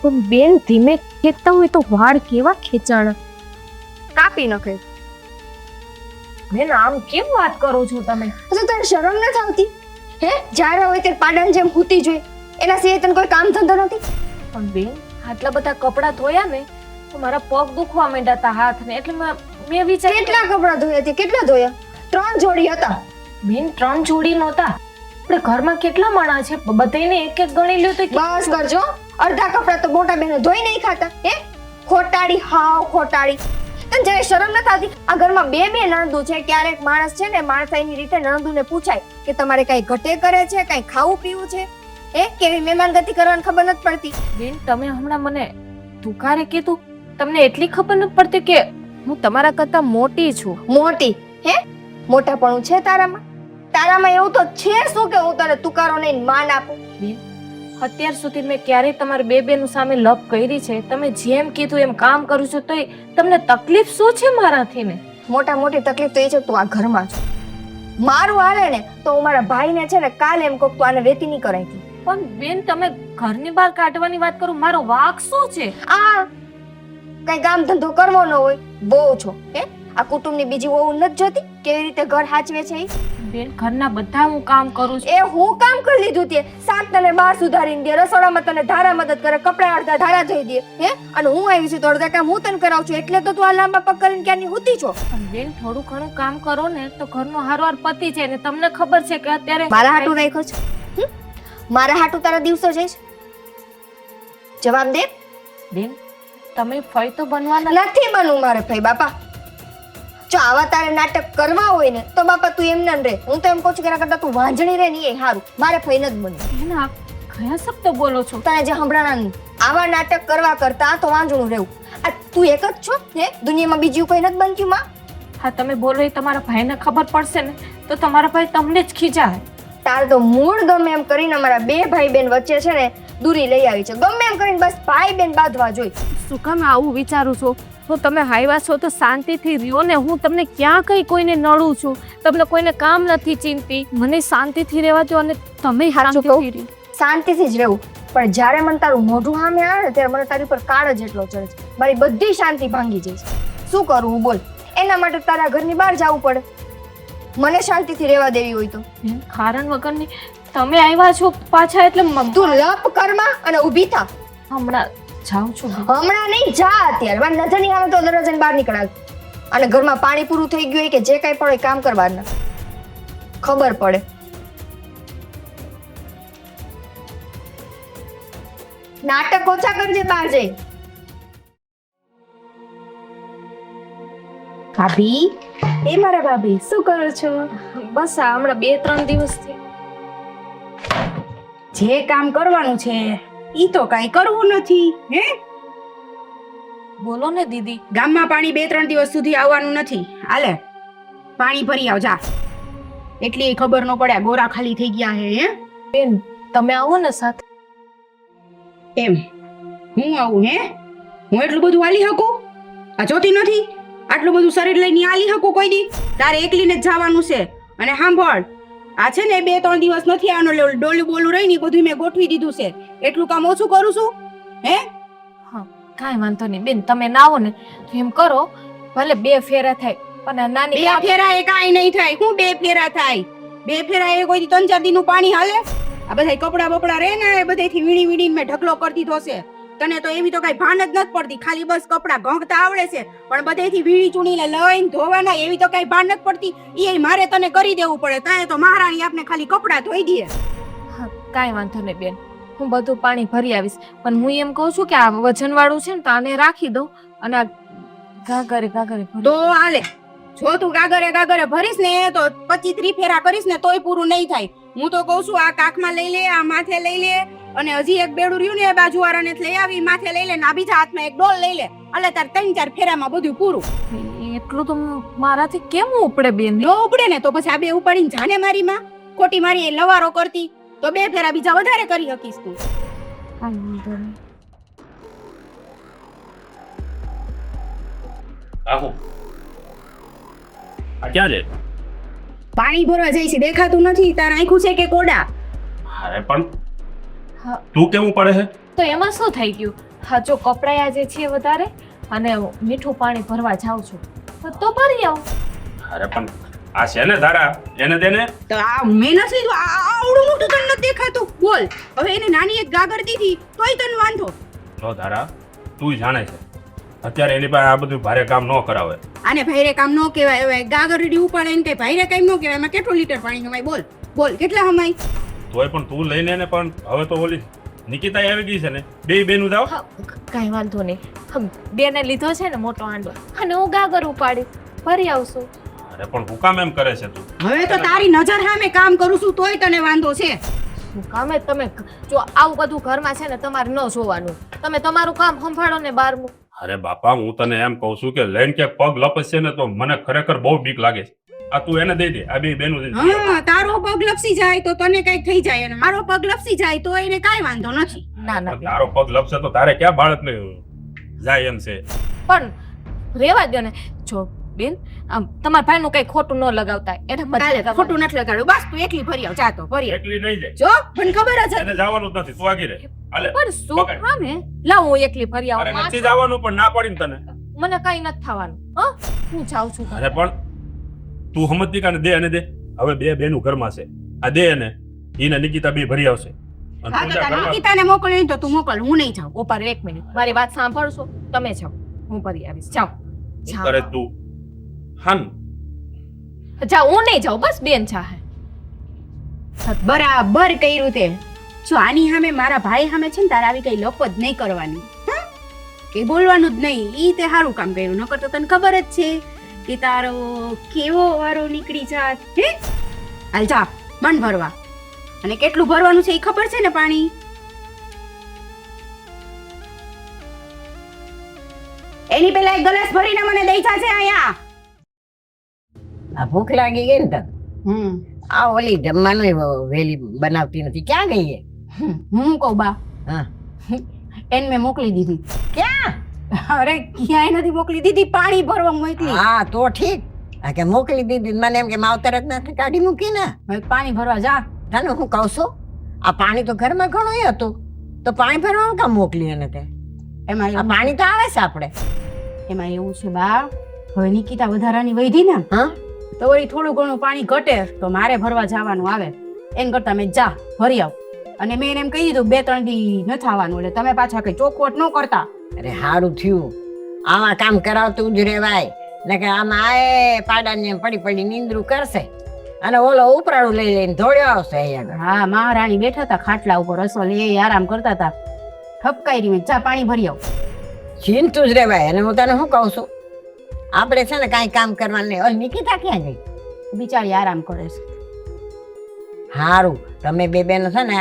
પણ બેન ધીમે ખેંચતા હોય તો વાળ કેવા ખેંચાણ. કાપી નાખે. બેન આમ કેમ વાત કરો છો તમે? તો તને શરમ નથી આવતી હે? જ્યારે હોય ત્યારે પાડાની જેમ હૂતી જોઈએ એના સિવાય તને કોઈ કામ ધંધો નથી? પણ બેન આટલા બધા કપડાં ધોયા ને તો મારા પગ દુખવા માંડ્યા હતા હાથ ને એટલે મેં વિચાર્યું કેટલા કપડાં ધોયા તે? કેટલા ધોયા? 3 જોડી હતા. બેન 3 જોડી નહોતા. આપણે ઘરમાં કેટલા માણસ છે બધાને એક ગણી લ્યો તો બસ કરજો. અડધા કપડાં તો મોટા બેનો ધોઈ નહીં ખાતા હે? ખોટાડી હાવ ખોટાડી. તને જયારે શરમ નથી આવતી? આ ઘરમાં બે નણંદો છે. ક્યારેક માણસ છે ને માણસાઈની રીતે નણંદોને પૂછાય કે તમારે કઈ ઘટે કરે છે, કઈ ખાવું પીવું છે, કેવી મહેમાનગતિ કરવાની ખબર નથી પડતી. બેન તમે હમણાં મને તુકારે કીધું, તમને એટલી ખબર નથી પડતી કે હું તમારા કરતા મોટી છું. મોટી મોટાપણું છે તારામાં? તારામાં એવું તો છે શું કે હું તને તુકારો નહીં માન આપું? અત્યાર સુધી મેં ક્યારેય તમારી બેનું સામે લપ કરી છે? તમે જેમ કીધું એમ કામ કરું છું તો તમને તકલીફ શું છે મારાથી ને? મોટી તકલીફ તો એ છે તું આ ઘરમાં છો. મારું હાલે ને તો હું મારા ભાઈને છે ને કાલે એમ કહું તું આને વેતી નહીં કરાવી. પણ બેન તમે ઘરની બહાર કાઢવાની વાત કરો, મારો વાંક શું છે? આ કઈ કામ ધંધો કરવો ન હોય, બહુ છો આ કુટુંબની બીજી વહુ નથી જોતી કેવી રીતે ઘર હાચવે છે? બેન ઘરના બધા હું કામ કરું છું. એ હું કામ કરી લીધું તે શાક તને બહાર સુધારીને દે, રસોડામાં તને ધારા મદદ કરે, કપડા અડધા ધારા ધોઈ દે અને હું આવી છું તો અડધા કામ હું તને કરાવું છું. એટલે તો તું આ લાંબા પગ કરીને ક્યાંની હુતી છો. પણ બેન થોડું ઘણું કામ કરો ને તો ઘરનો હારવાર પતિ છે ને તમને ખબર છે કે અત્યારે મારા હાટું રાખ્યો છે? મારા હાટું તારા દિવસો જઈશ? જવાબ દે. બેન તમે ફઈ તો બનવાના નથી બનવું મારે ભાઈ બાપા. જો આવા તારે નાટક કરવા હોય ને તો બાપા તું એમ ન રહે. હું તો એમ કહું છું કે એના કરતા તું વાંજણી રહે ને એ સારું. મારે ફઈ નથી બનવું. બેન આ કયા શબ્દ બોલો છો? તને જે સંભળાણા આવા નાટક કરવા કરતા તો વાંજણું રહેવું. આ તું એક જ છો દુનિયામાં બીજું કોઈ નથી બનતું માં? હા તમે બોલો એ તમારા ભાઈને ખબર પડશે ને તો તમારા ભાઈ તમને જ ખીજાય. તાર તો મૂળ ગમે એમ કરીને અમારા બે ભાઈ બેન વચ્ચે છે ને દૂરી લઈ આવી છે. ગમે એમ કરીને બસ ભાઈ બેન બાંધવા જોઈ. શું કામ આવું વિચારું છો? તો તમે આવ્યા છો તો શાંતિથી રહ્યો ને. હું તમને ક્યાં કઈ કોઈને નડું છું? તમને કોઈને કામ નથી ચિંતી. મને શાંતિથી રહેવા દો અને તમે શાંતિથી રહો. શાંતિથી જ રહેવું. પણ જ્યારે મને તારું મોઢું સામે આવે ને ત્યારે મને તારી પર કાળ જ એટલો ચડે છે. મારી બધી શાંતિ ભાંગી જાય છે. શું કરું બોલ? એના માટે તારા ઘરની બહાર જવું પડે મને શાંતિથી રહેવા દેવી હોય તો. કારણ વગરની તમે આવ્યા છો પાછા એટલે તું લપ કરમાં અને ઊભી થા. હમણાં જાઉં છું. હમણાં નહીં જા અત્યારે. મારી નજર નહીં આવે તો દરવાજાની બહાર નીકળાવ. અને ઘરમાં પાણી પૂરું થઈ ગયું કે જે કાંઈ પણ હોય કામ કરવાના ખબર પડે. નાટક ઓછા કરજે બહાર જઈ. ભાભી એ મારા ભાભી શું કરો છો? બસ આ હમણાં 2-3 દિવસથી જે કામ કરવાનું છે ઈ તો કાઈ કરવું નથી. બોલો ને દીદી. ગામમાં પાણી 2-3 દિવસ સુધી આવવાનું નથી. હાલે પાણી ભરી આવ જા. એટલી ખબર ન પડે ગોરા ખાલી થઈ ગયા હે. બેન તમે આવો ને સાથે. એમ હું આવું? હું એટલું બધું હાલી શકું? આ જોતી નથી આટલું બધું શરીર લઈને હાલી શકું કોઈ દી? તારે એકલીને જ જવાનું છે. અને સાંભળ આ છે ને 2-3 દિવસ નથી આનો ડોલું બોલું રહી ને બધું મેં ગોઠવી દીધું છે. એટલું કામ ઓછું કરું છું. હા કાંઈ વાંધો નહીં બેન. તમે ના આવો ને તો એમ કરો ભલે 2 ફેરા થાય પણ નાની 2 ફેરા એ કાંઈ નહીં થાય. હું 2 ફેરા થાય? 2 ફેરા એ કોઈ 3-4 દિનનું પાણી હાલે? આ બધા કપડા બપડા રહે ને એ બધેથી વીણી મેં ઢગલો કરી દીધો છે. તને તો એવી તો કઈ ભાન જ નથી પડતી. ખાલી બસ કપડા ઘંગતા આવડે છે પણ બધેથી વીણી ચૂણીને લઈને ધોવાના એવી તો કઈ ભાન નથી પડતી. એ મારે તને કરી દેવું પડે. તાએ તો મહારાણી આપને ખાલી કપડા ધોઈ દે. કાંઈ વાંધો નહીં બેન. હું બધું પાણી ભરી આવીશ. પણ હું એમ કહું છું કે આ વજન વાળું છે ને તો આને રાખી દઉં અને આ ગાગરે તો હાલે. જો તું ગાગરે ભરીશ ને તો 25-30 ફેરા કરીશ ને તોય પૂરું નહીં થાય. હું તો કહું છું આ કાખમાં લઈ લે, આ માથે લઈ લે અને હજી એક બેડું રહ્યું ને એ બાજુ વાળાને લઈ આવી માથે લઈ લે ને આ બીજા હાથમાં એક ડોલ લઈ લે. એટલે તાર 3-4 ફેરામાં બધું પૂરું. એટલું તો મારાથી કેમ ઉપડે બેન? નો ઉપડે ને તો પછી આ 2 ઉપાડીને જાને મારી માં ખોટી મારી એ લવારો કરતી તો 2 ફેરા બીજા વધારે કરી શકીશ તું. આહો આ ક્યાં છે? પાણી ભરવા જાય છે દેખાતું નથી? તાર આંખું છે કે કોડા? અરે પણ તું કેમ પડે છે? તો એમાં શું થઈ ગયું? હા જો કપડાયા જે છે વધારે અને મીઠું પાણી ભરવા જાઉં છું તો ભરી આવું. અરે પણ આ છે ને ધારા એને દેને. તો આ મેં નથી લીધું. આવડું મોટું તને નથી દેખાતું? બોલ હવે એને નાની એક ગાગર દીધી તોય તને વાંધો? જો ધારા તું જાણે છે અત્યારે એની પાસે આ બધું ભારે કામ ન કરાવે. આને ભાઈરે કામ ન કહેવાય. હવે ગાગરડી ઉપાડે ને કઈ ભાઈરે કામ ન કહેવાય. એમાં કેટલું લીટર પાણી કમાય? બોલ કેટલા હમાય? તોય પણ તું લઈને ને પણ હવે તો ઓલી નિકિતા આવી ગઈ છે ને 2 બેનું જાવ. કાંઈ વાંધો નહીં. બેને લીધો છે ને મોટો હાંડો અને હું ગાગર ઉપાડી ફરી આવશું. અરે પણ હું કામ એમ કરે છે તું? હવે તો તારી નજર સામે કામ કરું છું તોય તને વાંધો છે. શું કામે તમે જો આવું બધું ઘરમાં છે ને તમારે ન જોવાનું. તમે તમારું કામ સંભાળો ને બારમું. અરે બાપા હું તને એમ કહું છું કે લઈને ક્યાંક પગ લપસશે ને તો મને ખરેખર બહુ બીક લાગે છે. આ તું એને દઈ દે, આ બે બેનું દઈ દે. હા તારો પગ લપસી જાય તો તને કઈક થઈ જાય અને મારો પગ લપસી જાય તો એને કાંઈ વાંધો નથી. ના ના બેન. તારો પગ લપસે તો તારે ક્યાં બાળકને જાય એમ છે? પણ રેવા દો ને. જો બેન આમ તમારા ભાઈનું કઈ ખોટું ન લગાવતા એને બદલે કાલે ખોટું નથી લગાડ્યું બસ તું એકલી ફરી આવ જા તો ફરી આવ. એકલી નહીં જાય, જો મને ખબર જ એને જવાનું જ નથી, તું આગી રહે. હાલે પણ શું પકડ. કામે લાવ હું એકલી ફરી અરે આવું. નથી જવાનું પણ ના પડીને તને. મને કઈ નથી થવાનું. હા હું જાઉં છું. અરે પણ તું સમજતી કાને દે અને દે. હવે બે બેનું ઘરમાં છે, આ દે એને ઈને નિકિતા બે ભરી આવશે. અને હા તો પૂજા તારે કરવા. નિકિતાને મોકલી તો તું મોકલ હું નહીં જાઉં. ઉપર એક મિનિટ મારી વાત સાંભળશો? તમે જાઓ હું ફરી આવીશ. જાઓ શું કરે તું? હાન જાઓ હું નહીં જાઉં બસ બેન ચાહે. બરાબર કર્યું તે. જો આની સામે મારા ભાઈ સામે છે ને તારે આવી કઈ લપત નહીં કરવાની હા? કે બોલવાનું જ નહીં. ઈ તે સારું કામ કર્યું નકર તો તને ખબર જ છે કે તારો કેવો વારો નીકળી જાત હે. હાલ જા મન ભરવા. અને કેટલું ભરવાનું છે એ ખબર છે ને પાણી? એની પેલા એક ગ્લાસ ભરીને મને દઈ જાશે અહીંયા. આ ભૂખ લાગી ગઈ ને તને આ ઓલી જમવાનું વેલી બનાવતી નથી ક્યાં ગઈ એ? હું કહું બા હા એને મેં મોકલી દીધી. ક્યાં? અરે ક્યાંય નથી મોકલી દીધી પાણી ભરવા મોકલી. હા તો ઠીક. આ કે મોકલી દીધી મને એમ કે માવતર જ નથી કાઢી મૂકી ને. હવે પાણી ભરવા જા. તને હું કહું છું આ પાણી તો ઘરમાં ઘણું હતું તો પાણી ભરવાનું કામ મોકલી એને તે? એમાં આ પાણી તો આવે છે આપણે. એમાં એવું છે બા હવે નિકિતા વધારાની વૈધી ને હા તો વળી થોડું ઘણું પાણી ઘટે તો મારે ભરવા જવાનું આવે. એમ કરતા મેં જા ભરી આવ. અને મેં એને એમ કહી દીધું 2-3 દી ન થવાનું એટલે તમે પાછા કઈ ચોખવટ ન કરતા. અરે સારું થયું આવા કામ કરાવતું જ રેવાય ને કે આમાં આય પાડાને પડી પડી નીંદરું કરશે અને ઓલો ઉપરાળું લઈ લઈને ધોડ્યો આવશે અહીંયા આગળ. હા મહારાણી બેઠા હતા ખાટલા ઉપર રસોલ એ આરામ કરતા હતા. ઠપકાઈ મેં જા પાણી ભરી આવ. ચીંતું જ રેવાય. અને હું તને શું કહું છું આપણે છે ને કાંઈ કામ કરવાનું નહીં. ઓલી નિકિતા ક્યાં ગઈ? બિચારી આરામ કરે છે. સારું તમે બે બેનો છે ને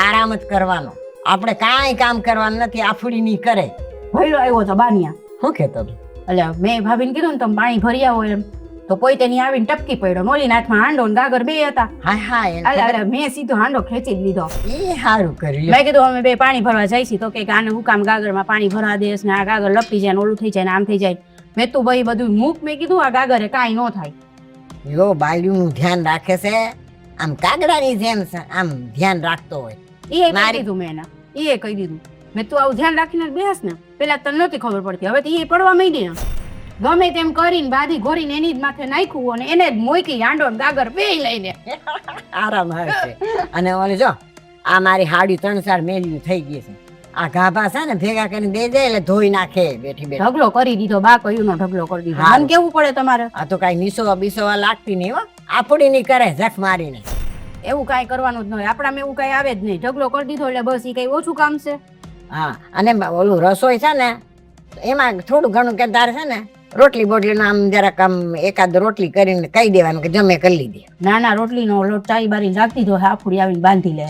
આરામ જ કરવાનો. આપણે કાંઈ કામ કરવાનું નથી. આફડી નહીં કરે. ભયલો આવ્યો તો બાનિયા. શું કહેતો તું? એટલે મેં ભાભીને કીધું ને તમે પાણી ભરી આવો એમ તો પોતે ની આવીને ટપકી પડ્યો. મોલી હાથમાં હાંડો ને ગાગર બે હતા. હા હા એટલે મેં સીધો હાંડો ખેંચી જ લીધો. એ સારું કર્યું. મેં કીધું અમે બે પાણી ભરવા જઈશી તો કે આને હું કામ ગાગરમાં પાણી ભરવા દેશ ને આ ગાગર લપટી જાય ને ઓલું થઈ જાય ને આમ થઈ જાય. મેં તું ભાઈ બધું મૂક. મેં કીધું આ ગાગરે કાંઈ ન થાય. યો બાયુનું ધ્યાન રાખે છે આમ કાગડાની જેમ છે, આમ ધ્યાન રાખતો હોય. એ કહી દીધું મેં એના. એ કહી દીધું મેં તું આવું ધ્યાન રાખીને બેસ ને. પેલા તને નહોતી ખબર પડતી હવે તો એ પડવા માંડી ને. ગમે તેમ કરીને બાધી ઘોરીને એની જ માથે નાખ્યું અને એને જ મોઈકી હાંડો ને ગાગર બે લઈને. આરામ આવે છે. અને ઓલે જો આ મારી હાડી 3-4 મેલ્યું થઈ ગઈ છે. આ ગાભા છે ને ભેગા કરીને દે જાય એટલે ધોઈ નાખે બેઠી બેઠી. ઢગલો કરી દીધો બા કયું નો ઢગલો કરી દીધો. હારું. મને કેવું પડે તમારે? આ તો કાંઈ નીસો બીસો લાગતી નહીં હો. આપડી નહીં કરે જખ મારીને. એવું કાંઈ કરવાનું જ ન હોય. આપણામાં એવું કાંઈ આવે જ નહીં. ઢગલો કરી દીધો એટલે બસ એ કઈ ઓછું કામ છે. હા અને ઓલું રસોઈ છે ને એમાં થોડું ઘણું કે તારે છે ને રોટલી બોટલી આમ જરાક આમ એકાદ રોટલી કરીને કહી દેવાનું કે જમે કરી લીધી. નાના રોટલીનો લોટ ચાઈ બારી રાખી દીધો હાફુડી આવીને બાંધી લે.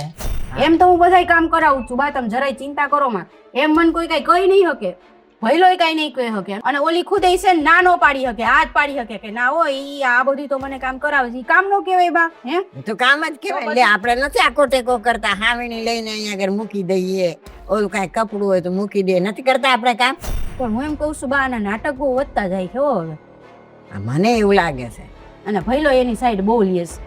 એમ તો હું બધાય કામ કરાવું છું બા તમે જરાય ચિંતા કરો માં. એમ મન કોઈ કઈ કહી નહીં શકે. ભઈલોય કઈ નહીં કહી શકે. અને ઓલી ખુદ છે ને ના નો પાડી શકે હાથ પાડી શકે કે ના હોય ઈ આ બધું તો મને કામ કરાવે છે. ઈ કામ નો કહેવાય બા. હે તો કામ જ કેવાય. એટલે આપણે નથી આખો ટેકો કરતા હાવીણી લઈને અહીંયા આગળ મૂકી દઈએ. ઓલું કાંઈ કપડું હોય તો મૂકી દે. નથી કરતા આપણે કામ. પણ હું એમ કઉ છું બા આના નાટકો વધતા જાય છે હો હવે. મને એવું લાગે છે. અને ભઈલો એની સાઈડ બહુ લે છે.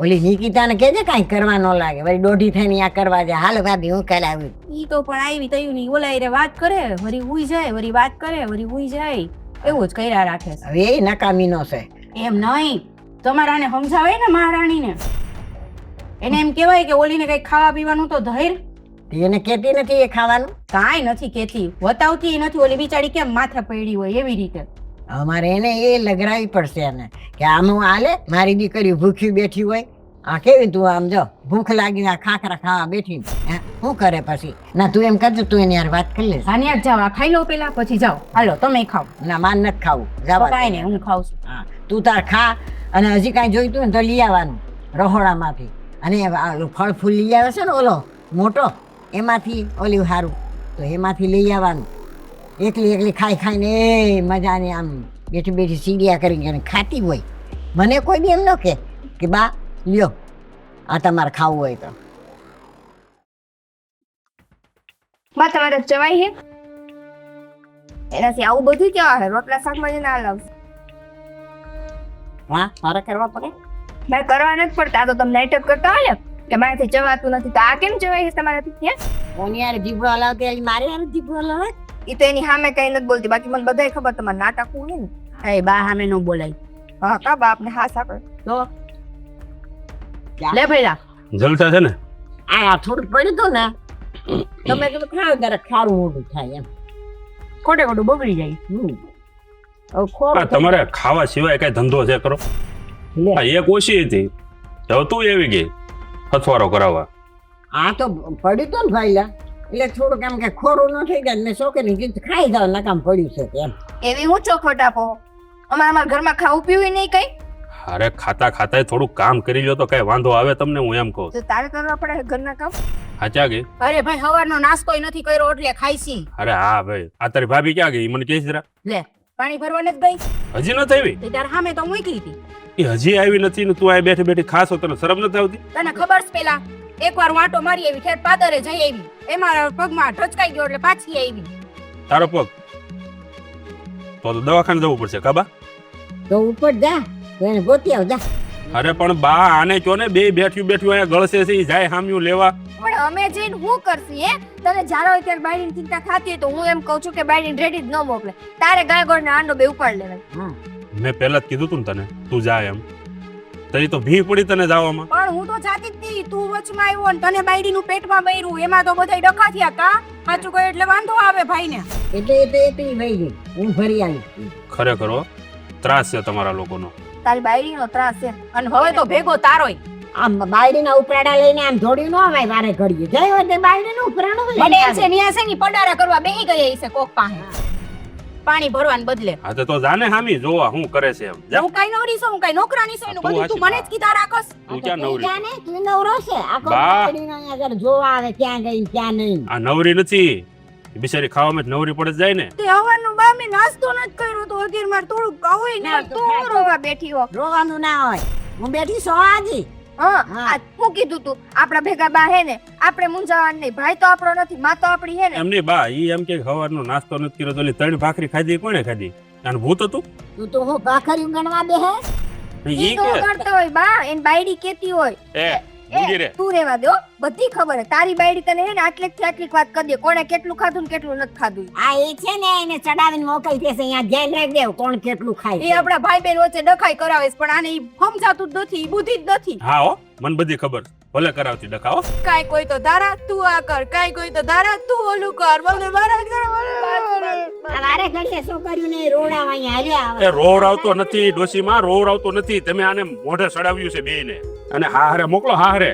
ઓલી નિકિતાને કહેજે કાંઈ કરવા ન લાગે. વળી દોઢી થઈને આ કરવા જાય. હાલો ભાભી હું કાલે આવી. ઈ તો પણ આવી તયું ની ઓલા રે વાત કરે વરી ઉઈ જાય વરી વાત કરે વરી ઉઈ જાય એવું જ કર્યા રાખે છે. હવે એ નકામીનો છે. એમ નહીં તમારાને સમજાવે ને મહારાણીને. એને એમ કહેવાય કે ઓલીને કઈ ખાવા પીવાનું તો ધૈર. એને કહેતી નથી એ ખાવાનું. કાંઈ નથી કેતી વતાવતી નથી. ઓલી બિચારી કેમ માથે પડી હોય એવી રીતે. અમારે એને એ લગરાવી પડશે એને કે આમ હાલે મારી દીકરી ભૂખી બેઠી હોય આ કેવી તું આમ જો ભૂખ લાગી આ ખાખરા ખાવા બેઠી હે શું કરે પછી ના તું એમ કરજો તું એની યાર વાત કરી લે સાનિયા જાઓ આ ખાઈ લો પેલા પછી જાઓ હાલો તમે ખાઓ ના માન નથી ખાવું જવા દે. કાંઈ નહીં હું ખાઉં છું હા તું તાર ખા અને હજી કાંઈ જોઈતું હોય ને તો લઈ આવવાનું રહોડામાંથી અને આ ફળ ફૂલ લઈ આવે છે ને ઓલો મોટો એમાંથી ઓલી સારું તો એમાંથી લઈ આવવાનું એકલી એકલી ખાઈ ખાઈને એ મજાને આમ બેઠી બેઠી સીડિયા કરીને ખાતી હોય મને કોઈ બી એમ ન કે બા લ્યો આ તમારે ખાવું હોય તો બા તમારે જવાય હે એનાથી આવું બધું કેવા હે રોટલા શાકમાં ના લાવશે હા મારે કરવા પડે મારે કરવા નથી પડતા આ તો તમે નાટક કરતા હોય કે મારાથી જવાતું નથી તો આ કેમ જવાય છે તમારાથી હે કોની યાર જીભો હલાવતી આજે મારે યાર જીભો હલાવે એ તો એની સામે કઈ નથી બોલતી બાકી મને બધાય ખબર તમારે નાટક હું ને એ બા સામે નો બોલાય હા કા બાપને હા સાંભળ તો લે ભૈલા જલસા છે ને આ થોડું પડ્યું હતું ને તમે કીધું ખાવ ત્યારે ખારું મોઢું થાય એમ ખોટે ખોટું બગડી જાય હવે ખોર આ તમારે ખાવા સિવાય કઈ ધંધો છે કરો લે. આ એક ઓછી હતી હવે તું એવી ગઈ હથવારો કરાવવા આ તો પડ્યું હતું ને ભાઈલા એટલે થોડુંક એમ કે ખોરું ન થઈ જાય મેં છોકરી કીધું ખાઈ જાવ નકામ પડ્યું છે એમ એવી હું ચોખવટ આપો અમારા ઘરમાં ખાવું પીવું નહીં કઈ અરે ખાતા ખાતા થોડું કામ કરી લો તો કઈ વાંધો આવે તમને હું એમ કહું તો તારે કરવા પડે ઘરના કામ હાચા ગઈ અરે ભાઈ સવારનો નાસ્તોય નથી કર્યો એટલે ખાઈસી અરે હા ભાઈ આ તારી ભાભી ક્યાં ગઈ મને કહીશ જરા લે પાણી ભરવા નથી ગઈ હજી નથી આવી તે તાર સામે તો મૂકી હતી એ હજી આવી નથી ને તું આ બેઠી બેઠી ખાસો તને શરમ નથી આવતી તને ખબર છે પેલા એકવાર હું આટો મારી આવી ઠેર પાદરે જઈ આવી એમાં પગમાં ઢચકાઈ ગયો એટલે પાછી આવી તારો પગ તો દવાખાને જવું પડશે કાબા તો ઉપર જા તો એને ગોતી આવ જા અરે પણ બા આને કયો ને બે બેઠ્યું બેઠ્યું અહીંયા ગળસે છે ઈ જાય હામ્યું લેવા પણ અમે જઈને હું કરશી હે તને જ્યારે હોય ત્યારે બાયડીની ચિંતા થતી હોય તો હું એમ કહું છું કે બાયડીને રેડી જ ન મોકલે તારે ગાય ગોળ ને આંડો બે ઉપાડ લેવાય હા મેં પહેલા જ કીધું તું ને તને તું જા એમ તઈ તો ભી પડી તને જવામાં પણ હું તો જાતી જ હતી તું વચમાં આવ્યો ને તને બાયડીનું પેટમાં બૈરું એમાં તો બધાય ડખા થયા કા સાચું કહ્યું એટલે વાંધો આવે ભાઈને એટલે એ તો વહી ગઈ હું ફરી આવી ખરેખર હો, ત્રાસ છે તમારા લોકોનો તારી બાયડીનો ત્રાસ છે અને હવે તો ભેગો તારોય આમ બાયડીના ઉપરાડા લઈને આમ જોડ્યું ન આવે વારે ઘડીએ જઈ હોય તે બાયડીનું ઉપરાણું મને લઈને એમ છે ન્યા છે ની પડારા કરવા બેહી ગઈ છે કોક પાસે પાણી ભરવાને બદલે હા તો જાને હામી જોવા હું કરે છે એમ જા હું કઈ નવરી છું હું કઈ નોકરાની છું એનું તું બધું તું મને જ કીધા રાખસ તું ક્યાં નવરી ક્યાં નહીં તું નવરો છે આખો બા. બાયડીનો અહીંયા આગળ જોવા આવે ક્યાં ગઈ ક્યાં નહીં આ નવરી નથી એ બિચારી ખાવામાં જ નવરી પડે જ જાય ને તે હવાનું બા મેં નાસ્તો ન જ કર્યો તો અગિયાર માર થોડું કાવું ના, ને તું તું રોવા બેઠી હો રોવાનું ના હોય હું બેઠી સો આજી હા હા. આ હું કીધું તું આપણા ભેગા બા હે ને આપણે મૂંઝાવાનું નહીં ભાઈ તો આપણો નથી માં તો આપણી હે ને એમ નહીં બા ઈ એમ કે સવારનો નાસ્તો નથી કર્યો તો ઓલી ત્રણ ભાખરી ખાધી કોણે ખાધી અને ભૂત હતું તું તો હું ભાખરી ગણવા બેહે ઈ ઈ તો કે કરતો હોય બા એન બાયડી કેતી હોય એ મૂંગી રે તું રેવા દો બધી ખબર હે તારી બાયડી તને હે ને આટલીક થી આટલીક વાત કરી દે કોણે કેટલું ખાધું ને કેટલું નથી ખાધું આ એ છે ને એને ચડાવીને મોકલતી હશે અહીંયા ધ્યાન રાખ દેવ કોણ કેટલું ખાય એ આપણા ભાઈ બહેન વચ્ચે ડખાઈ કરાવે છે પણ આને ઈ સમજાતું જ નથી ઈ બુદ્ધિ જ નથી હા હો મને બધી ખબર ભલે કરાવતી ડખાઓ કાઈ કોઈ તો ધારા તું આ કર કાઈ કોઈ તો ધારા તું ઓલું કર બોલે મારા વારે ઘડીએ શું કર્યું ને રોડાવા અહીંયા હાલ્યા આવે એ રોર આવતો નથી ડોશીમાં રોર આવતો નથી તમે આને મોઢે સડાવ્યું છે બેયને અને હારે મોકલો હારે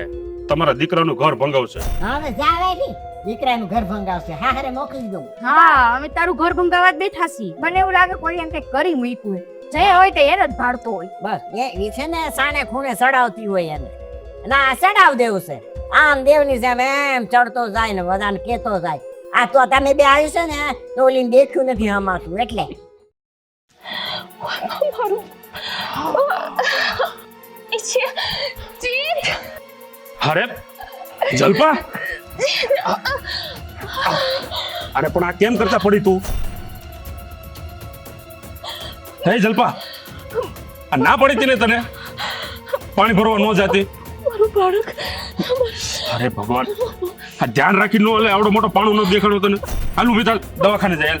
તમારા દીકરાનું ઘર ભંગાવશે હવે જાવે ની દીકરાનું ઘર ભંગાવશે હા હારે મોકલી દઉં હા અમે તારું ઘર ભંગાવા જ બેઠા છીએ મને એવું લાગે કોઈ એમ કઈ કરી મૂક્યું હે જે હોય તે એને જ ભાડતો હોય બસ એ છે ને સાને ખૂણે સડાવતી હોય એને ના સડાવ દેવું છે આમ દેવની જેમ એમ ચડતો જાય ને બધાને કેતો જાય આ તો તમે બે આવ્યું છે ને તો ઓલીને દેખ્યું નથી હમાતું એટલે અરે જલ્પા અરે પણ આ કેમ કરતા પડી તું હે જલ્પા આ ના પડી હતી ને તને પાણી ભરવા ન જાતી અરે ભગવાન આ ધ્યાન રાખી નો એટલે આવડો મોટો પાણું ન દેખાડો તને હાલું વિચાર દવાખાને જાય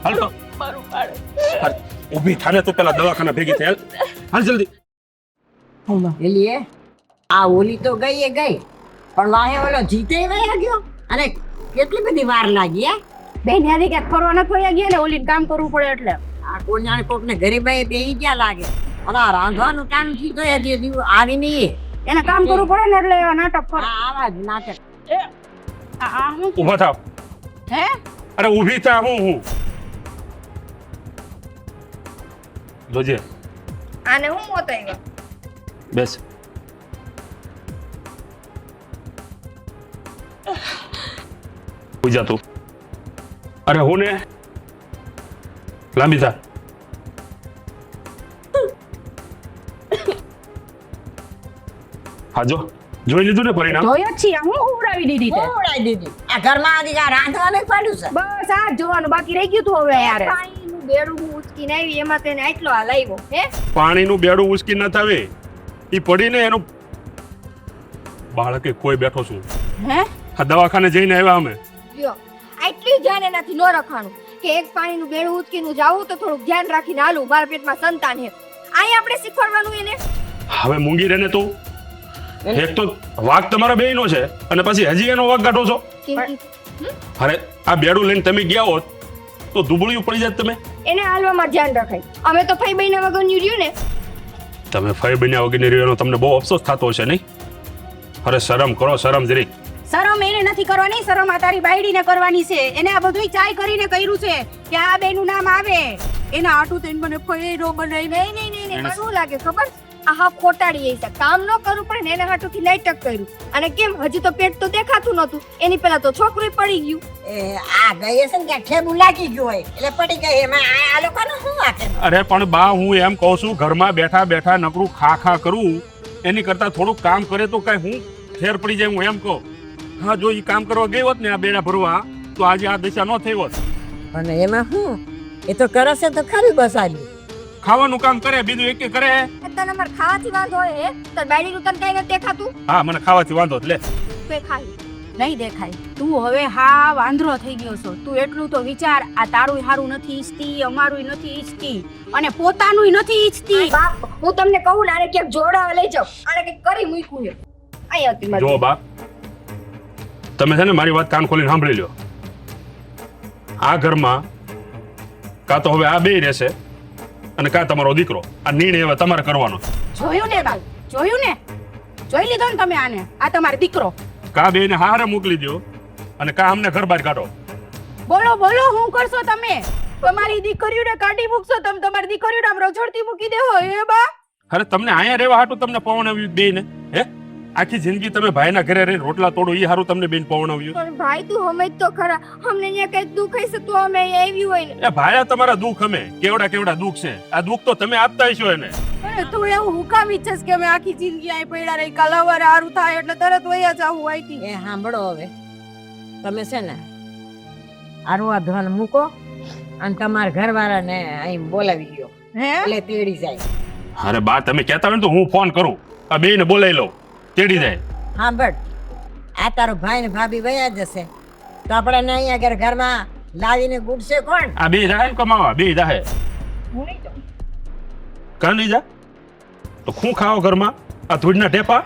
હાલ તો હાલ, ઊભી થાને તો પેલા દવાખાના ભેગી થાય હાલ જલ્દી એલી આ ઓલી તો ગઈ એ ગઈ પણ વાહે ઓલો જીતે વયા ગયો અને કેટલી બધી વાર લાગી હે બેન યાદી ક્યાંક ફરવા ન ફર્યા ગયા ને ઓલી કામ કરવું પડે એટલે આ કોણ જાણે કોકને ગરીબાઈ બેહી ગયા લાગે અને આ રાંધવાનું ટાણું થી તો હજી આવી નહીં એને કામ કરવું પડે ને એટલે એવા નાટક કરે. આવા જ નાટક. આ હું ઊભા થાવ. હે અરે ઊભી થા. હું જોજે. આને હું મોત આવ્યા બેસ. પૂજા તું. અરે હું ને લાંબી થા. હા જો જોઈ લીધું ને પરિણામ. જોયો જ છીએ હું ઉડાવી દીધી તે. ઉડાઈ દીધી. આ ઘરમાં આજી આ રાંધવાનું પડ્યું છે. બસ આ જ જોવાનું બાકી રહી ગયું તું હવે યાર. પાણીનું બેડું હું ઉચકીને આવી એમાં તેને આટલો હાલ આવ્યો હે પાણીનું બેડું ઉચકી ન થાવે ઈ પડીને એનું બાળકે કોઈ બેઠો છું. હે આ દવાખાને જઈને આવ્યા અમે. લ્યો આટલું ધ્યાન એનાથી ન રખાણું કે એક પાણીનું બેડું ઉચકીને જાવું તો થોડુંક ધ્યાન રાખીને હાલું મારા પેટમાં સંતાન હે અહીં આપણે શીખવાડવાનું એને હવે મૂંગી રહે ને તું. એક તો વાઘ તમારા બેયનો છે અને પછી હજી એનો વાઘ કાઢો છો. અરે આ બેડું લઈને તમે ગયા હોત તો દુબળિયું પડી જાત તમે. એને હાલવામાં ધ્યાન રખાય અમે તો ફઈ બહેના વગરનું રહ્યું ને તમે ફઈ બન્યા વગરની રહ્યો તમને બહુ અફસોસ થતો હશે નહીં? અરે શરમ કરો, શરમ જરીક. શરમ એને નથી કરવાની, શરમ આ તારી બાયડીને કરવાની છે. એને આ બધુંય ચાય કરીને કર્યું છે કે આ બેનું નામ આવે. એના આટું થઈને મને ફઈરો બનાવી. નહીં મને શું લાગે ખબર આ હા ખોટાડી છે કામ ન કરવું પડે ને એને હાટુથી નાટક કર્યું અને કેમ હજી તો પેટ તો દેખાતું નહોતું એની પહેલા તો છોકરું પડી ગયું. આ ગઈ છે ને કે ઠેબુ લાગી ગયું હોય એટલે પડી ગઈ. એમાં આ લોકોનું શું વાત છે? અરે પણ બા હું એમ કહું છું ઘરમાં બેઠા બેઠા નકરું ખા કરું એની કરતા થોડુંક કામ કરે તો કઈ હું ફેર પડી જાય. હું એમ કહું હા જો ઈ કામ કરવા ગઈ હોત ને આ બેડા ભરવા તો આજે આ દિશા ન થઈ હોત. અને એમાં શું એ તો કરે છે તો ખરી બસ આલી ખાવાનું કામ કરે બીજું એક કરે. તને અમારે ખાવાથી વાંધો હોય હે તાર બાયડીનું તને કઈ નથી દેખાતું હા મને ખાવાથી વાંધો જ લે. તો એ ખાઈ નહીં દેખાય. તું હવે હા વાંદરો થઈ ગયો છો. તું એટલું તો વિચાર આ તારું હારું નથી ઈચ્છતી, અમારું નથી ઈચ્છતી અને પોતાનું નથી ઈચ્છતી. બાપ હું તમને કહું ને આને ક્યાંક જોડાવા લઈ જાવ આને કંઈક કરી મૂક્યું છે અહીંયા હતી મારી જો બાપ તમે છે ને મારી વાત કાન ખોલીને સાંભળી લ્યો. આ ઘરમાં કાં તો હવે આ બે રહેશે અને કાં તમારો દીકરો. આ નિર્ણય હવે તમારે કરવાનો. જોયું ને બાપ, જોયું ને, જોઈ લીધો ને તમે આને. આ તમારો દીકરો. કાં બેને હારે મોકલી દો અને કાં અમને ઘર બહાર કાઢો. બોલો બોલો શું કરશો તમે? તમારી દીકરીઓને કાઢી મૂકશો તમે? તમારી દીકરીઓને આમ રજોડતી મૂકી દેવો એ બા? અરે તમને અહીંયા રહેવા હાટું તમને પવણાવ્યું બેને? હે આખી જિંદગી તમે ભાઈના ઘરે રહીને રોટલા તોડો એ હારું તમને બેન પવણાવ્યું? પણ ભાઈ તું સમજ તો ખરા અમને અહીંયા કઈ દુઃખ હશે તો અમે અહીંયા આવ્યું હોય ને એ ભાયા તમારા દુઃખ અમે કેવડા દુઃખ છે. આ દુઃખ તો તમે આપતા હશો એને. અરે તું એવું હુકામ ઈચ્છસ કે અમે આખી જિંદગી અહીં પડ્યા રહી? કાલ સવારે હારું થાય એટલે તરત વયા જાવું આઈથી. એ સાંભળો હવે તમે છે ને આરું આ ધન મૂકો અને તમારા ઘરવાળાને અહીં બોલાવી ગયો હે એટલે તેડી જાય. અરે બા તમે કહેતા હોય ને તો હું ફોન કરું આ બેને બોલાવી લઉં તેડી જાય. સાંભળ આ તારો ભાઈ ને ભાભી વયા જશે તો આપણે અહીંયા ઘરમાં લાવીને ગુડશે કોણ? આ બે જાય ને કમાવા બે જાય. હું નહીં જાઉં. કાં નહીં જા તો શું ખાઓ ઘરમાં? આ ધૂળના ટેપા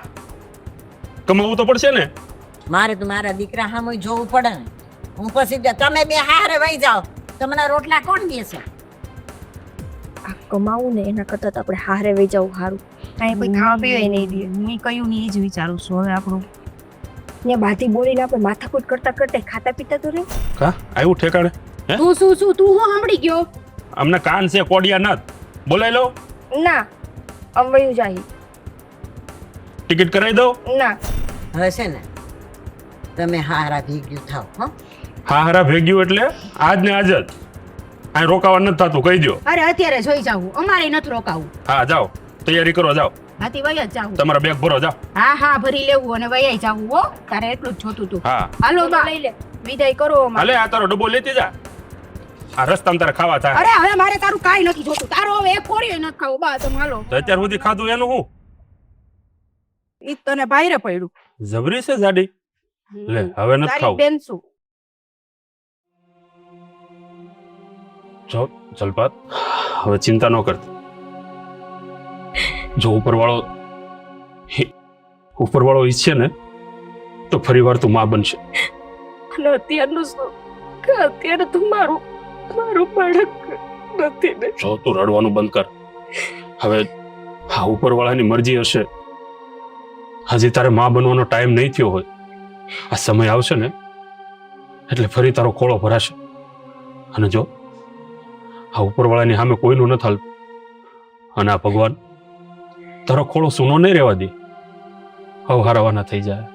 કમાવું તો પડશે ને. મારે તો મારા દીકરા સામે જોવું પડે ને. હું પછી તમે બે હારે વહી જાઓ તમને રોટલા કોણ દેશે? આ કમાવું ને એના કરતાં તો આપણે હારે વહી જવું સારું કાંઈ કોઈ ખાવા પીવા નહીં દે હું કયું ને એ જ વિચારું છું હવે આપણું. ને બાથી બોલીને આપણે માથાકૂટ કરતા ખાતા પીતા તો રહે કા આવ્યું ઠેકાણે? હે તું શું તું હું સાંભળી ગયો? અમને કાન છે કોડિયા નાથ બોલાવી લો. ના અંવયું જાય ટિકિટ કરાવી દો. ના હવે છે ને તમે હારા ભેગ્યું થાવ હો. હા હારા ભેગ્યું એટલે આજ ને આજ જ અહીં રોકાવા નથી થતું કહી દો. અરે અત્યારે જોઈ જાવું અમારે નથી રોકાવું. હા જાઓ તૈયારી કરો જાઓ હાથી વયા જ જાવું. તમારા બેગ ભરો જાઓ. હા હા ભરી લેવું અને વયા જાવું હો. તારે એટલું જ જોતું તું. હા હાલો બા લઈ લે વિદાય કરો અમારે. હાલે આ તારો ડબ્બો લેતી જા. આ રસ્તામાં તારે ખાવા થાય. અરે હવે મારે તારું કાઈ નથી જોતું. તારો હવે એક કોરીય નથી ખાવું બા તમે હાલો. તો અત્યાર સુધી ખાધું એનું હું ઈ તને બાયરે પડ્યું. જબરી છે જાડી. લે હવે નથી તારી ખાવું. બેન શું? જો જલપાત હવે ચિંતા ન કરતી. જો ઉપરવાળો ઈચ્છે ને તો ફરીવાર તું માં બનશે. અને અત્યારનું શું કે અત્યારે તું મારું બાળક નથી ને. જો તું રડવાનું બંધ કર. હવે હા ઉપરવાળાની મરજી હશે હજી તારે માં બનવાનો ટાઈમ નહીં થયો હોય. આ સમય આવશે ને એટલે ફરી તારો ખોળો ભરાશે. અને જો આ ઉપરવાળાની સામે કોઈનું નથી હાલતું, અને આ ભગવાન તારો ખોળો સૂનો નહીં રહેવા દે. હવે હારવાના થઈ જાય.